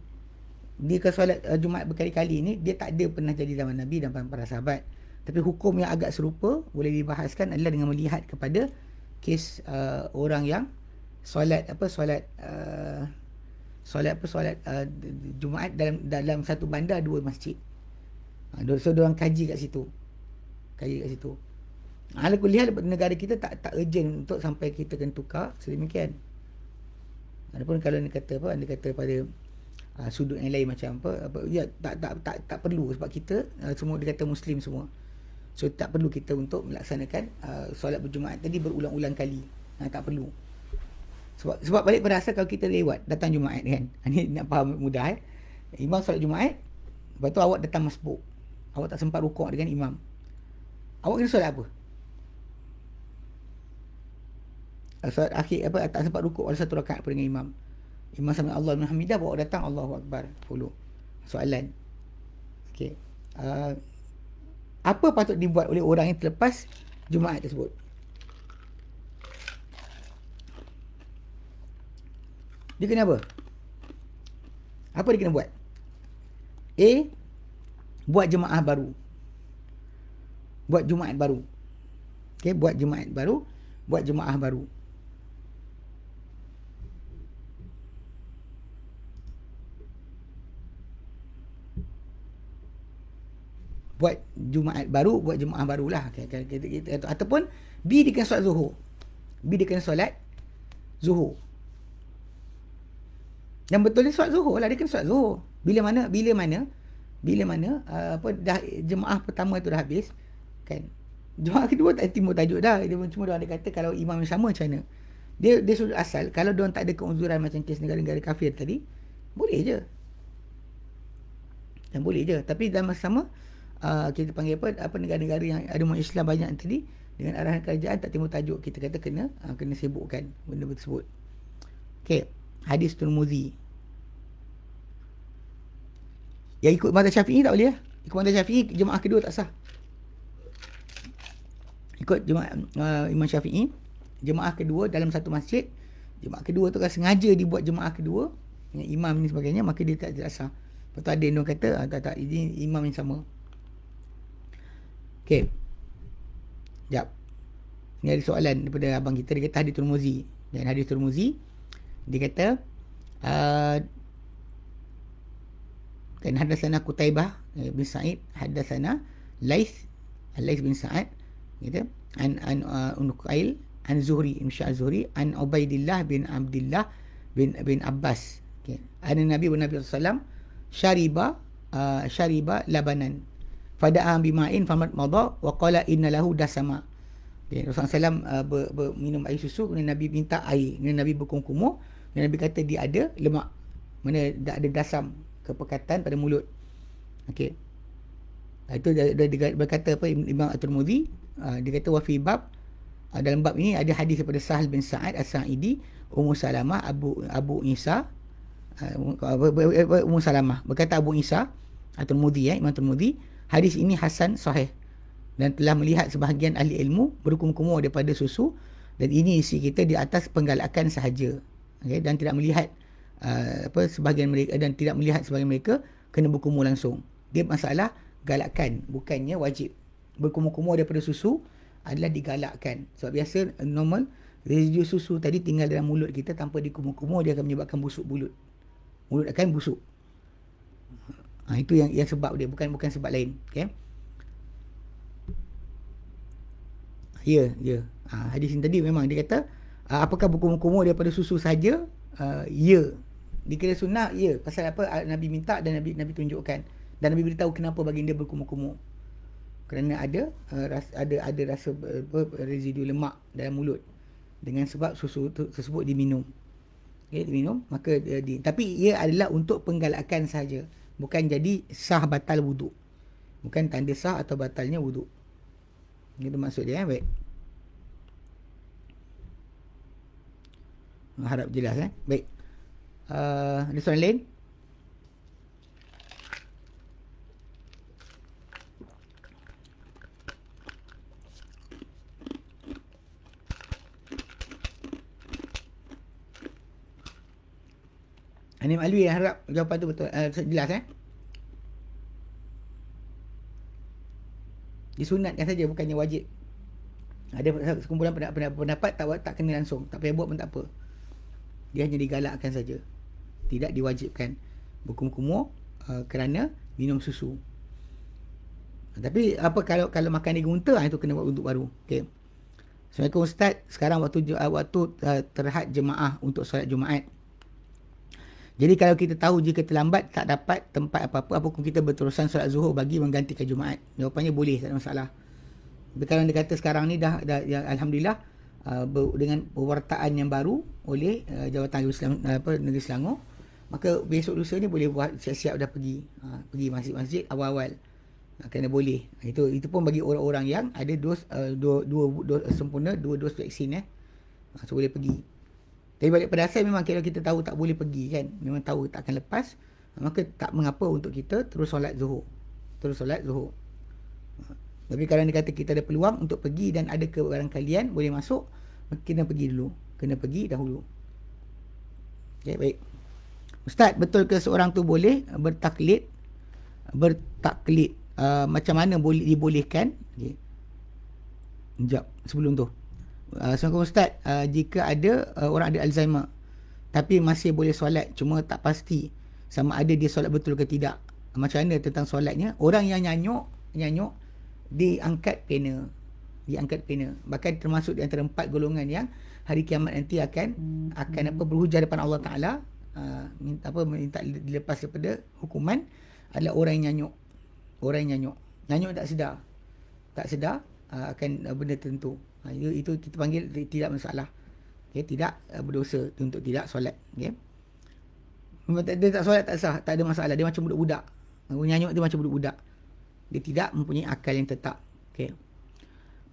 dia ke solat Jumaat berkali-kali ni, dia tak ada pernah jadi zaman Nabi dan para sahabat. Tapi hukum yang agak serupa boleh dibahaskan adalah dengan melihat kepada kes orang yang solat Jumaat dalam satu bandar 2 masjid. So diorang kaji kat situ. Ala kuliah negara kita tak urgent untuk sampai kita kena tukar sedemikian. Adapun kalau anda kata pada sudut yang lain macam ya tak perlu, sebab kita semua dikata Muslim semua. So tak perlu kita untuk melaksanakan solat berjumaat tadi berulang-ulang kali. Tak perlu. Sebab balik pada asal kalau kita lewat datang Jumaat kan. Ini nak faham mudah Imam solat Jumaat, lepas tu awak datang masbuk. Awak tak sempat rukuk dengan imam. Awak kena solat apa? Solat akhir tak sempat rukuk ada 1 rakaat dengan imam. Imam sama Allah Alhamdulillah hamidah, bawa datang Allahu Akbar, follow. Soalan. Okey. Apa patut dibuat oleh orang yang terlepas Jumaat tersebut? Dia kena apa? Apa dia kena buat? A, buat jemaah baru. Buat Jumaat baru. Okey, buat Jumaat baru, buat jemaah baru. Buat Jumaat baru, buat jemaah barulah. Ataupun B, dia kena solat Zuhur. B, dia kena solat Zuhur. Yang betul dia solat Zuhur lah, dia kena solat Zuhur. Bila mana dah jemaah pertama tu dah habis kan. Jemaah kedua tak timbul tajuk dah. Dia cuma dia kata kalau imam yang sama macam mana. Dia sudut asal kalau dia tak ada keuzuran macam kes negara-negara kafir tadi, boleh je. Dan boleh je. Tapi dalam masa sama kita panggil apa negara-negara yang ada umat Islam banyak tadi, dengan arahan kerajaan tak timbul tajuk, kita kata kena sibukkan benda tersebut. Okey, hadis Tirmizi. Yang ikut mazhab Syafi'i tak boleh lah. Ikut mazhab Syafi'i jemaah kedua tak sah. Ikut jemaah Imam Syafi'i, jemaah kedua dalam satu masjid, jemaah kedua tu kan sengaja dibuat jemaah kedua dengan imam ni sebagainya, maka dia tak sah. Lepas tu ada yang kata tak, ini imam yang sama. Okey. Sekejap. Ni ada soalan daripada abang kita, dia kata hadis Tirmizi. Dan hadis Tirmizi dia kata kan hadatsana Qutaibah bin Sa'id, hadatsana Laits bin Sa'ad gitu, an Unuqail an Zuhri, Imsya Zuhri an Ubaidillah bin Abdullah bin Abbas. Okey. Nabi sallallahu alaihi wasallam syariba labanan fada'a bima'in famat madha wa qala inna lahu dasama. Rasulullah SAW minum air susu, kemudian Nabi minta air, kemudian Nabi berkumur, Yang Nabi kata dia ada lemak. Mana tak ada dasam kepekatan pada mulut. Okey. Itu dia berkata apa Imam At-Tirmidzi, dia kata wa fi bab, dalam bab ini ada hadis daripada Sahal bin Sa'ad As-Sa'idi, Ummu Salamah, Abu Isa, Ummu Salamah berkata Abu Isa At-Tirmidzi, Imam At-Tirmidzi, hadis ini hasan sahih dan telah melihat sebahagian ahli ilmu berkumur-kumur daripada susu, dan ini isi kita di atas penggalakan sahaja. Okay? Dan tidak melihat sebahagian mereka, dan tidak melihat sebahagian mereka kena berkumur langsung. Dia masalah galakkan, bukannya wajib. Berkumur-kumur daripada susu adalah digalakkan. Sebab biasa normal residu susu tadi tinggal dalam mulut kita tanpa dikumur-kumur, dia akan menyebabkan busuk mulut. Mulut akan busuk. Itu yang sebab dia, bukan sebab lain. Okay? Ya. Hadis ini tadi memang dia kata apakah berkumur-kumur daripada susu saja? Ya. Dikira sunnah, ya. Pasal apa? Nabi minta dan Nabi tunjukkan. Dan Nabi beritahu kenapa baginda berkumur-kumur. Kerana ada rasa residu lemak dalam mulut. Dengan sebab susu tersebut diminum. Okay, diminum. Maka tapi ia adalah untuk penggalakan sahaja. Bukan jadi sah batal wuduk. Bukan tanda sah atau batalnya wuduk. Itu maksud dia. Baik. Harap jelas. Baik. Ada soalan lain? Anim Alwi, harap jawapan tu betul. Jelas disunatkan saja, bukannya wajib. Ada sekumpulan pendapat tak kena langsung, tak payah buat pun tak apa. Dia hanya digalakkan saja, tidak diwajibkan berkumur-kumur kerana minum susu. Tapi apa kalau makan daging unta, itu kena buat wuduk baru. Okey. Assalamualaikum Ustaz. Sekarang waktu terhad jemaah untuk solat Jumaat. Jadi kalau kita tahu jika terlambat tak dapat tempat apa-apa, apakah kita berterusan solat Zuhur bagi menggantikan Jumaat? Jawapannya boleh, tak ada masalah. Tapi kalau dia kata sekarang ni dah ya, alhamdulillah dengan pewartaan yang baru oleh Jawatan Negeri Selangor, maka besok lusa ni boleh buat siap-siap dah pergi masjid-masjid awal-awal. Kerana boleh. Itu pun bagi orang-orang yang ada dos sempurna, 2 dos vaksin so boleh pergi. Tapi balik pada asal memang kalau kita tahu tak boleh pergi kan, memang tahu tak akan lepas, maka tak mengapa untuk kita terus solat Zuhur. Tapi kalau dia kata kita ada peluang untuk pergi dan ada kebarangkalian boleh masuk, kena pergi dahulu. Okay, baik. Ustaz, betul ke seorang tu boleh bertaklid? Macam mana boleh dibolehkan? Okay. Sekejap sebelum tu. Assalamualaikum Ustaz, jika ada orang ada Alzheimer tapi masih boleh solat, cuma tak pasti sama ada dia solat betul ke tidak, macam mana tentang solatnya? Orang yang nyanyuk diangkat pena. Bahkan termasuk di antara 4 golongan yang hari kiamat nanti akan berhujah depan Allah Taala, minta dilepas daripada hukuman, adalah orang yang nyanyuk tak sedar akan benda tertentu. Itu kita panggil tidak masalah. Okay, tidak berdosa untuk tidak solat. Okay. Dia tak solat tak sah, tak ada masalah. Dia macam budak-budak. Nyanyuk dia macam budak-budak. Dia tidak mempunyai akal yang tetap. Okay.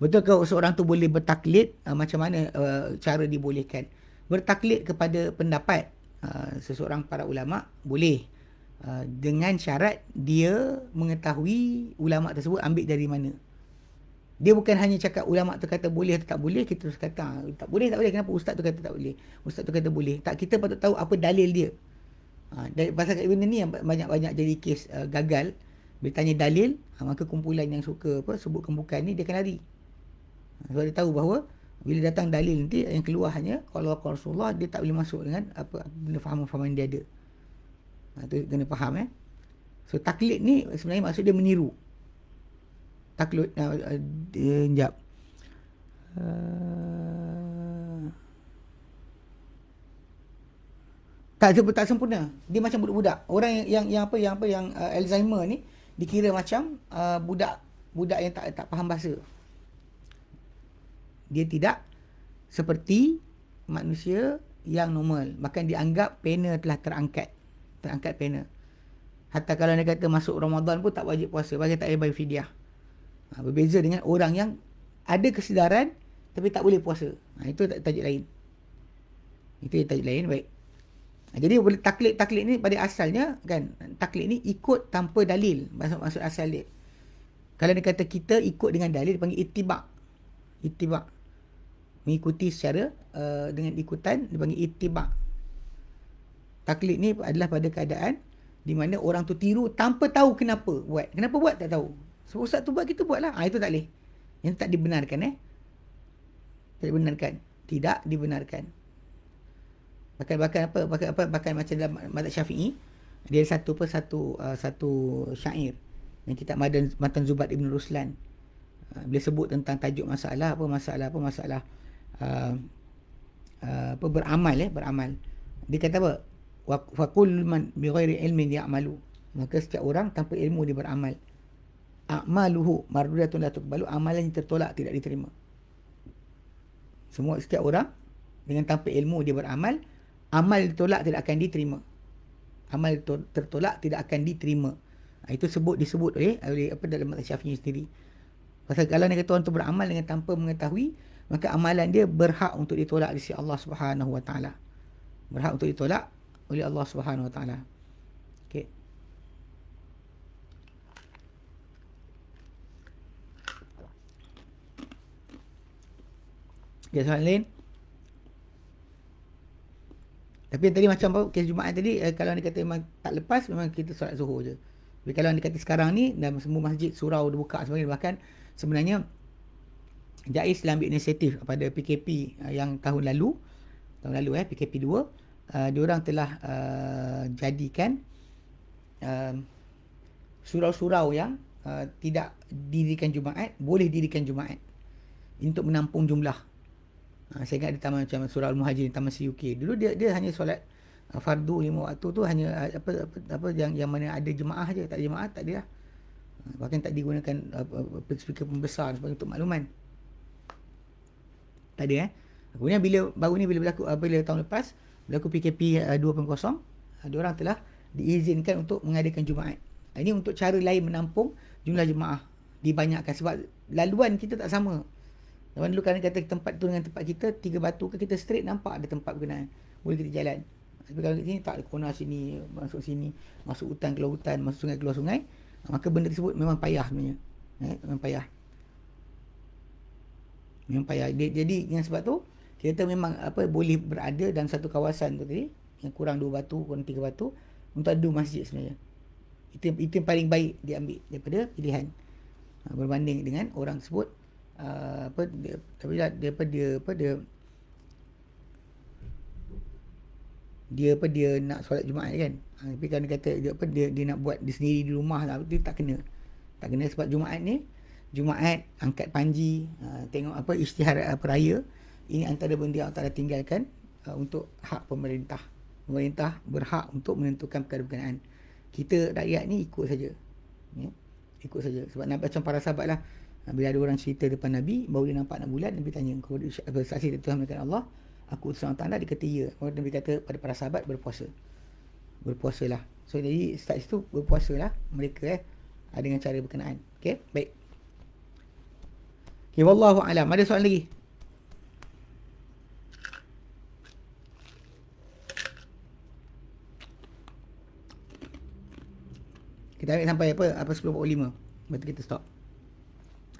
Betul ke seorang tu boleh bertaklid? Macam mana cara dibolehkan? Bertaklid kepada pendapat seseorang para ulama boleh, dengan syarat dia mengetahui ulama tersebut ambil dari mana. Dia bukan hanya cakap ulama tu kata boleh atau tak boleh, kita terus kata tak boleh, kenapa ustaz tu kata tak boleh, ustaz tu kata boleh. Tak, kita patut tahu apa dalil dia. Dari pasal benda ni yang banyak-banyak jadi kes gagal. Bila tanya dalil, maka kumpulan yang suka sebut bukan ni, dia akan lari. Sebab dia tahu bahawa bila datang dalil nanti yang keluar hanya kalau Rasulullah, dia tak boleh masuk dengan apa benda fahaman dia ada. Tu kena faham. So taklid ni sebenarnya maksud dia meniru. Taklid sekejap. Tak sempurna. Dia macam budak-budak. Orang yang Alzheimer ni dikira macam budak yang tak faham bahasa. Dia tidak seperti manusia yang normal. Bahkan dianggap pena telah terangkat. Terangkat pena. Hatta kalau dia kata masuk Ramadan pun tak wajib puasa. Bagi tak payah bayar fidyah. Berbeza dengan orang yang ada kesedaran tapi tak boleh puasa. Itu tajuk lain. Itu tajuk lain. Baik. Jadi boleh taklid ni pada asalnya kan, taklid ni ikut tanpa dalil. Maksud asal dia. Kalau dia kata kita ikut dengan dalil, dia panggil ittiba'. Ittiba'. Mengikuti secara dengan ikutan, dia panggil ittiba'. Taklid ni adalah pada keadaan di mana orang tu tiru tanpa tahu kenapa buat. Kenapa buat tak tahu. So ustaz tu buat, kita buat lah. Itu tak boleh. Yang tak dibenarkan Tak dibenarkan. Tidak dibenarkan. Bahkan macam dalam mazhab Syafi'i, dia satu syair yang kitab Matan Zubat Ibn Ruslan. Bila sebut tentang tajuk masalah beramal. Dia kata apa? Wa kullu man bighairi ilmin ya'malu. Maka setiap orang tanpa ilmu dia beramal. A'maluhu mardudatun la tuqbalu. Amalan yang tertolak tidak diterima. Setiap orang dengan tanpa ilmu dia beramal, amal ditolak tidak akan diterima. Amal tertolak tidak akan diterima. Itu disebut oleh dalam mazhab Syafi'i sendiri. Pasal kalau dia kata orang tu beramal dengan tanpa mengetahui, maka amalan dia berhak untuk ditolak di sisi Allah Subhanahu Wa Taala. Berhak untuk ditolak oleh Allah Subhanahu Wa Taala. Okey. Ya, soalan lain? Tapi yang tadi macam kes Jumaat tadi, kalau dia kata memang tak lepas, memang kita solat zuhur je. Tapi kalau dia kata sekarang ni, dalam semua masjid, surau dibuka sebagainya, bahkan sebenarnya JAIS telah ambil inisiatif pada PKP yang tahun lalu PKP 2, diorang telah jadikan surau-surau yang tidak dirikan Jumaat, boleh dirikan Jumaat untuk menampung jumlah. Saya ingat di taman macam Surau Al-Muhajirin, Taman CUK. Dulu dia hanya solat fardu 5 waktu tu hanya yang mana ada jemaah je, tak ada jemaah tak ada lah. Bahkan tak digunakan speaker pembesar untuk makluman. Tak ada. Kemudian bila tahun lepas berlaku PKP 2.0, diorang telah diizinkan untuk mengadakan Jumaat. Ini untuk cara lain menampung jumlah jemaah dibanyakkan sebab laluan kita tak sama. Zaman dulu kan kata tempat tu dengan tempat kita 3 batu ke, kita straight nampak ada tempat berkenaan, boleh kita jalan. Tapi kalau kat sini tak, kona sini, masuk hutan keluar hutan, masuk sungai keluar sungai, maka benda tersebut memang payah sebenarnya. Memang payah. Jadi dengan sebab tu kita memang boleh berada dalam satu kawasan tu tadi yang kurang 2 batu, kurang 3 batu untuk ada 2 masjid sebenarnya. Itu yang paling baik diambil daripada pilihan berbanding dengan orang tersebut dia nak solat Jumaat kan. Tapi kalau dia kata dia nak buat dia sendiri di rumah lah, dia tak kena sebab Jumaat ni Jumaat angkat panji, tengok isytihar raya, ini antara benda yang Allah Ta'ala tinggalkan untuk hak pemerintah berhak untuk menentukan perkara berkenaan. Kita rakyat ni ikut saja sebab Nabi macam para sahabat lah, bila ada orang cerita depan Nabi baru dia nampak 6 bulan, Nabi tanya, kau saksi Tuhan dengan Allah, aku utusan Allah Ta'ala? Dia kata ya. Nabi kata pada para sahabat, berpuasalah. So jadi start situ berpuasalah mereka dengan cara berkenaan. Okey, baik. Okey, wallahu alam. Ada soalan lagi? Kita ambil sampai 10.45. Lepas tu kita stop.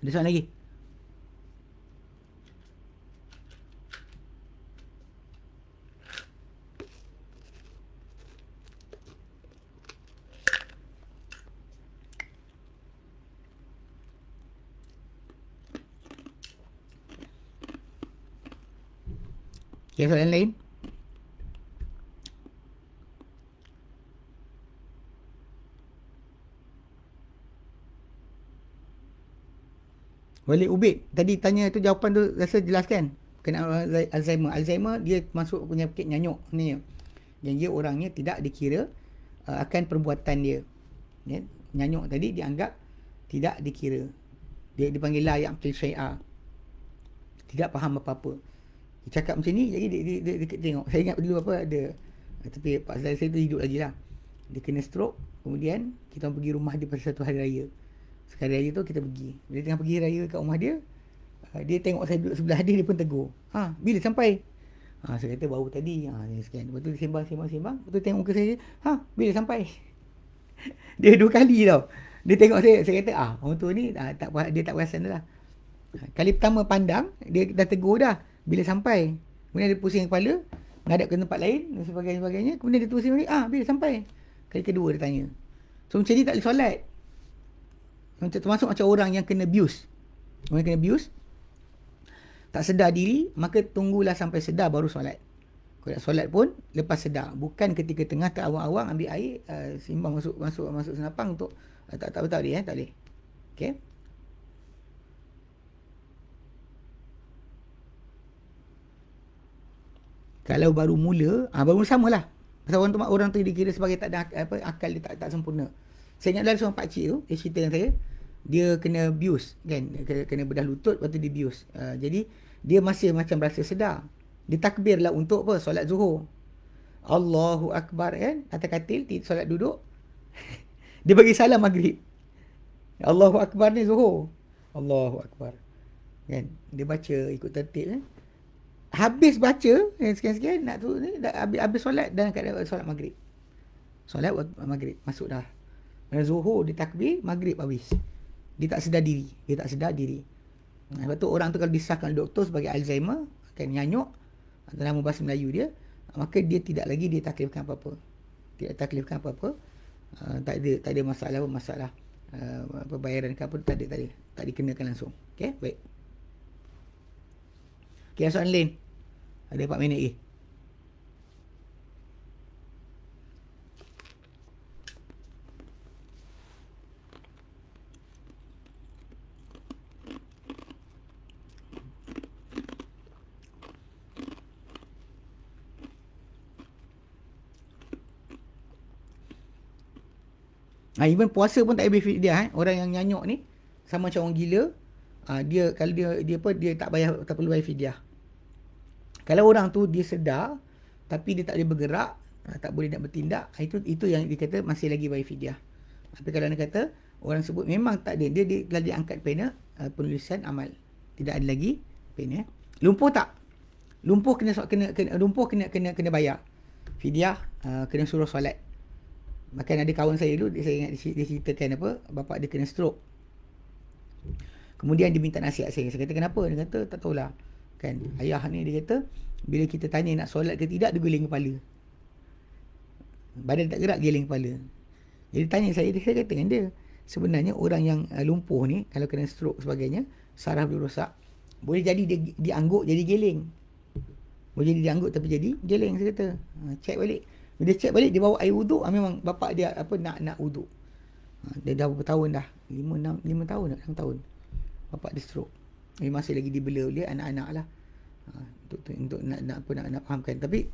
Ada soalan lagi? Okay, soalan lain? Walid Ubid tadi tanya tu, jawapan tu rasa jelas kan? Kena Alzheimer dia masuk punya penyakit nyanyuk ni. Yang dia orangnya tidak dikira akan perbuatan dia. Ya? Nyanyuk tadi dianggap tidak dikira. Dia dipanggil la ya'qil syai'a. Tidak faham apa-apa. Dia cakap macam ni, jadi dia tengok. Saya ingat dulu apa ada, tapi pak saudara saya tu hidup lagi lah. Dia kena stroke, kemudian kita pergi rumah dia pada satu hari raya. Sekali raya tu kita pergi. Bila tengah pergi raya kat rumah dia, dia tengok saya duduk sebelah dia pun tegur. Bila sampai? Saya kata baru tadi. Dia sekian. Lepas tu dia sembang. Lepas tu tengok muka saya, bila sampai? Dia 2 kali tau. Dia tengok saya kata, orang tua ni dia tak perasan dah. Kali pertama pandang, dia dah tegur dah. Bila sampai? Kemudian dia pusing kepala, ngadap ke tempat lain dan sebagainya. Kemudian dia pusing balik, bila sampai? Kali kedua dia tanya. So macam ni tak boleh solat. Termasuk macam orang yang kena abuse. Orang yang kena abuse, tak sedar diri, maka tunggulah sampai sedar baru solat. Kalau nak solat pun lepas sedar, bukan ketika tengah terawang-awang ambil air, simbang masuk senapang untuk tak betul dia, tak boleh. Okey. Kalau baru mula, baru samalah. Pasal orang tu dikira sebagai tak ada akal, dia tak sempurna. Saya ingat dalam seorang pakcik tu, dia cerita dengan saya, dia kena abuse kan, kena bedah lutut, lepas tu dia abuse. Jadi dia masih macam rasa sedar. Dia takbirlah untuk apa? Solat Zuhur. Allahu Akbar kan, atas katil, solat duduk. Dia bagi salam maghrib. Allahu Akbar ni Zuhur. Allahu Akbar. Kan? Dia baca ikut tertib kan. Habis baca, sekian-sekian nak tu ni dah habis solat dan keadaan solat maghrib. Solat maghrib masuk dah. Zuhur dia takbir, maghrib habis. Dia tak sedar diri. Lepas tu orang tu kalau disahkan doktor sebagai Alzheimer, akan nyanyuk, atau nama bahasa Melayu dia, maka dia tidak lagi dia taklifkan apa-apa. Tak ada masalah bayaran ke apa, tak dikenakan langsung. Okey, baik. Okey, soalan lain. Ada 4 minit lagi. Even puasa pun tak habis fidyah. Orang yang nyanyuk ni sama macam orang gila. Dia kalau dia tak perlu bayar fidyah. Kalau orang tu dia sedar tapi dia tak boleh bergerak, tak boleh nak bertindak, itu yang dikata masih lagi bayar fidyah. Tapi kalau anda kata orang sebut memang tak ada, dia telah diangkat pena penulisan amal. Tidak ada lagi pena. Lumpuh tak? Lumpuh kena bayar. Fidyah, kena suruh solat. Bahkan ada kawan saya dulu, saya ingat dia ceritakan apa, bapak dia kena stroke. Kemudian dia minta nasihat saya. Saya kata kenapa? Dia kata tak tahulah. Kan, ayah ni dia kata bila kita tanya nak solat ke tidak, dia guling kepala. Badan tak gerak, giling kepala. Jadi tanya saya kata dengan dia, sebenarnya orang yang lumpuh ni kalau kena stroke sebagainya, saraf dia rosak. Boleh jadi dia angguk jadi geling. Boleh jadi dia angguk tapi jadi geling. Saya kata, check balik. Bila dia check balik, dia bawa air wuduk, memang bapak dia nak wuduk. Dia dah berapa tahun dah? 5 tahun dah, 6 tahun. Bapak dia stroke. Dia masih lagi dibela oleh anak-anak lah. Untuk nak fahamkan. Tapi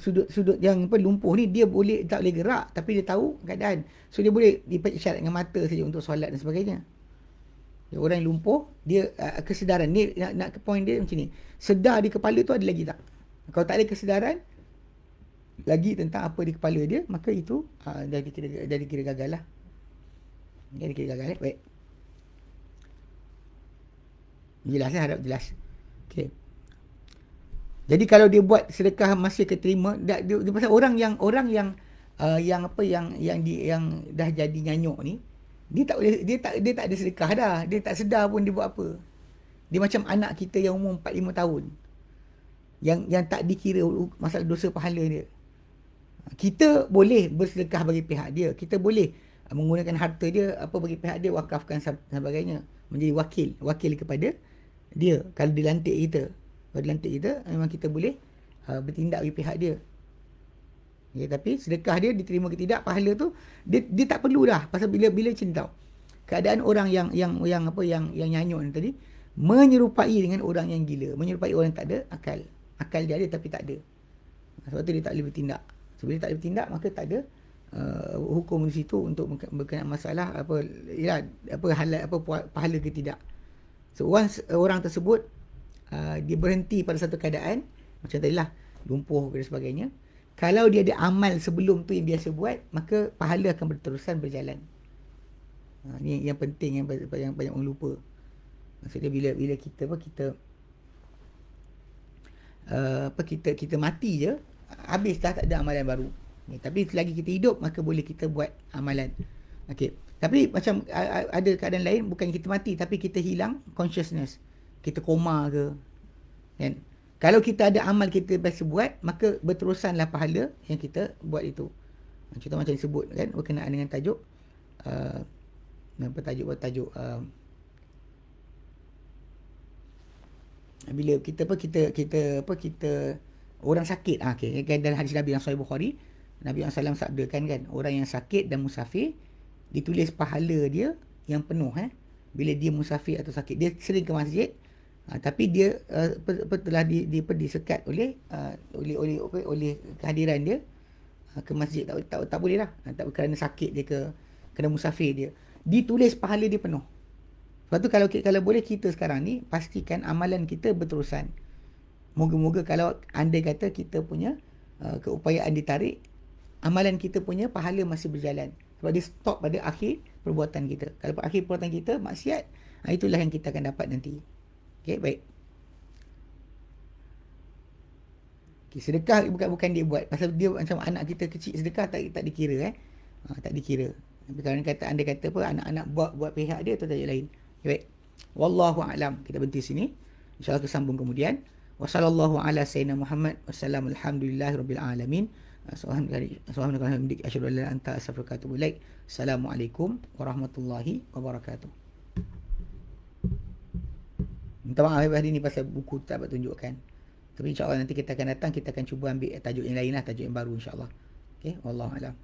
sudut yang lumpuh ni, dia tak boleh gerak, tapi dia tahu keadaan. So dia boleh isyarat dengan mata saja untuk solat dan sebagainya. Orang yang lumpuh, dia kesedaran ni, nak ke point dia macam ni. Sedar di kepala tu ada lagi tak? Kalau tak ada kesedaran lagi tentang apa di kepala dia, maka itu jadi kira gagal lah. Jadi kira gagal. Baik. Jelas, harap jelas. Okey. Jadi kalau dia buat sedekah masih keterima, dia pasal orang yang dah jadi nyanyuk ni, dia tak ada sedekah dah. Dia tak sedar pun dia buat apa. Dia macam anak kita yang umur 4-5 tahun. Yang tak dikira masalah dosa pahala dia. Kita boleh bersedekah bagi pihak dia. Kita boleh menggunakan harta dia bagi pihak dia, wakafkan sebagainya, menjadi wakil kepada dia. Kalau dilantik kita, memang kita boleh bertindak bagi pihak dia. Ya, tapi sedekah dia diterima ke tidak, pahala tu dia tak perlu dah. Pasal bila macam tau, keadaan orang yang nyanyuk ni tadi menyerupai dengan orang yang gila, menyerupai orang yang tak ada akal. Akal dia ada tapi tak ada. Sebab tu dia tak boleh bertindak. So, bila tak ada bertindak, maka tak ada hukum di situ untuk berkenaan masalah pahala ke tidak. So once orang tersebut dia berhenti pada satu keadaan macam tadilah lumpuh dan sebagainya, kalau dia ada amal sebelum tu yang biasa buat, maka pahala akan berterusan berjalan. Ni yang penting, yang banyak orang lupa. Maksudnya bila kita kita mati je, habis dah, tak ada amalan baru. Tapi selagi kita hidup, maka boleh kita buat amalan. Okey. Tapi macam ada keadaan lain, bukan kita mati tapi kita hilang consciousness, kita koma ke kan. Kalau kita ada amal kita biasa buat, maka berterusanlah pahala yang kita buat itu. Contoh macam disebut kan, berkenaan dengan tajuk tajuk bila kita orang sakit, okey, kan, dalam hadis Nabi yang Sahih Bukhari, Nabi SAW sabdakan kan, orang yang sakit dan musafir ditulis pahala dia yang penuh bila dia musafir atau sakit. Dia sering ke masjid, tapi dia telah disekat oleh kehadiran dia ke masjid, tak boleh lah, tak kerana sakit dia kena musafir dia, ditulis pahala dia penuh. Sebab tu kalau boleh kita sekarang ni pastikan amalan kita berterusan. Moga-moga kalau andai kata kita punya keupayaan ditarik, amalan kita punya pahala masih berjalan. Sebab dia stop pada akhir perbuatan kita. Kalau pada akhir perbuatan kita maksiat, itulah yang kita akan dapat nanti. Okey, baik. Okay, sedekah bukan dia buat. Pasal dia macam anak kita kecil, sedekah tak dikira tak dikira. Tapi kalau andai kata apa, anak-anak buat pihak dia, tu tajuk lain. Okay, baik. Wallahu a'lam. Kita berhenti sini. InsyaAllah kita sambung kemudian. Wassallallahu ala sayyidina Muhammad. Wassalamu alhamdulillahi rabbil alamin. Assalamualaikum warahmatullahi wabarakatuh. Minta maaf hari ni pasal buku tak dapat tunjukkan. Tapi insyaAllah nanti kita akan datang, kita akan cuba ambil tajuk yang lain lah, tajuk yang baru insyaAllah. Okay, wallahu a'lam.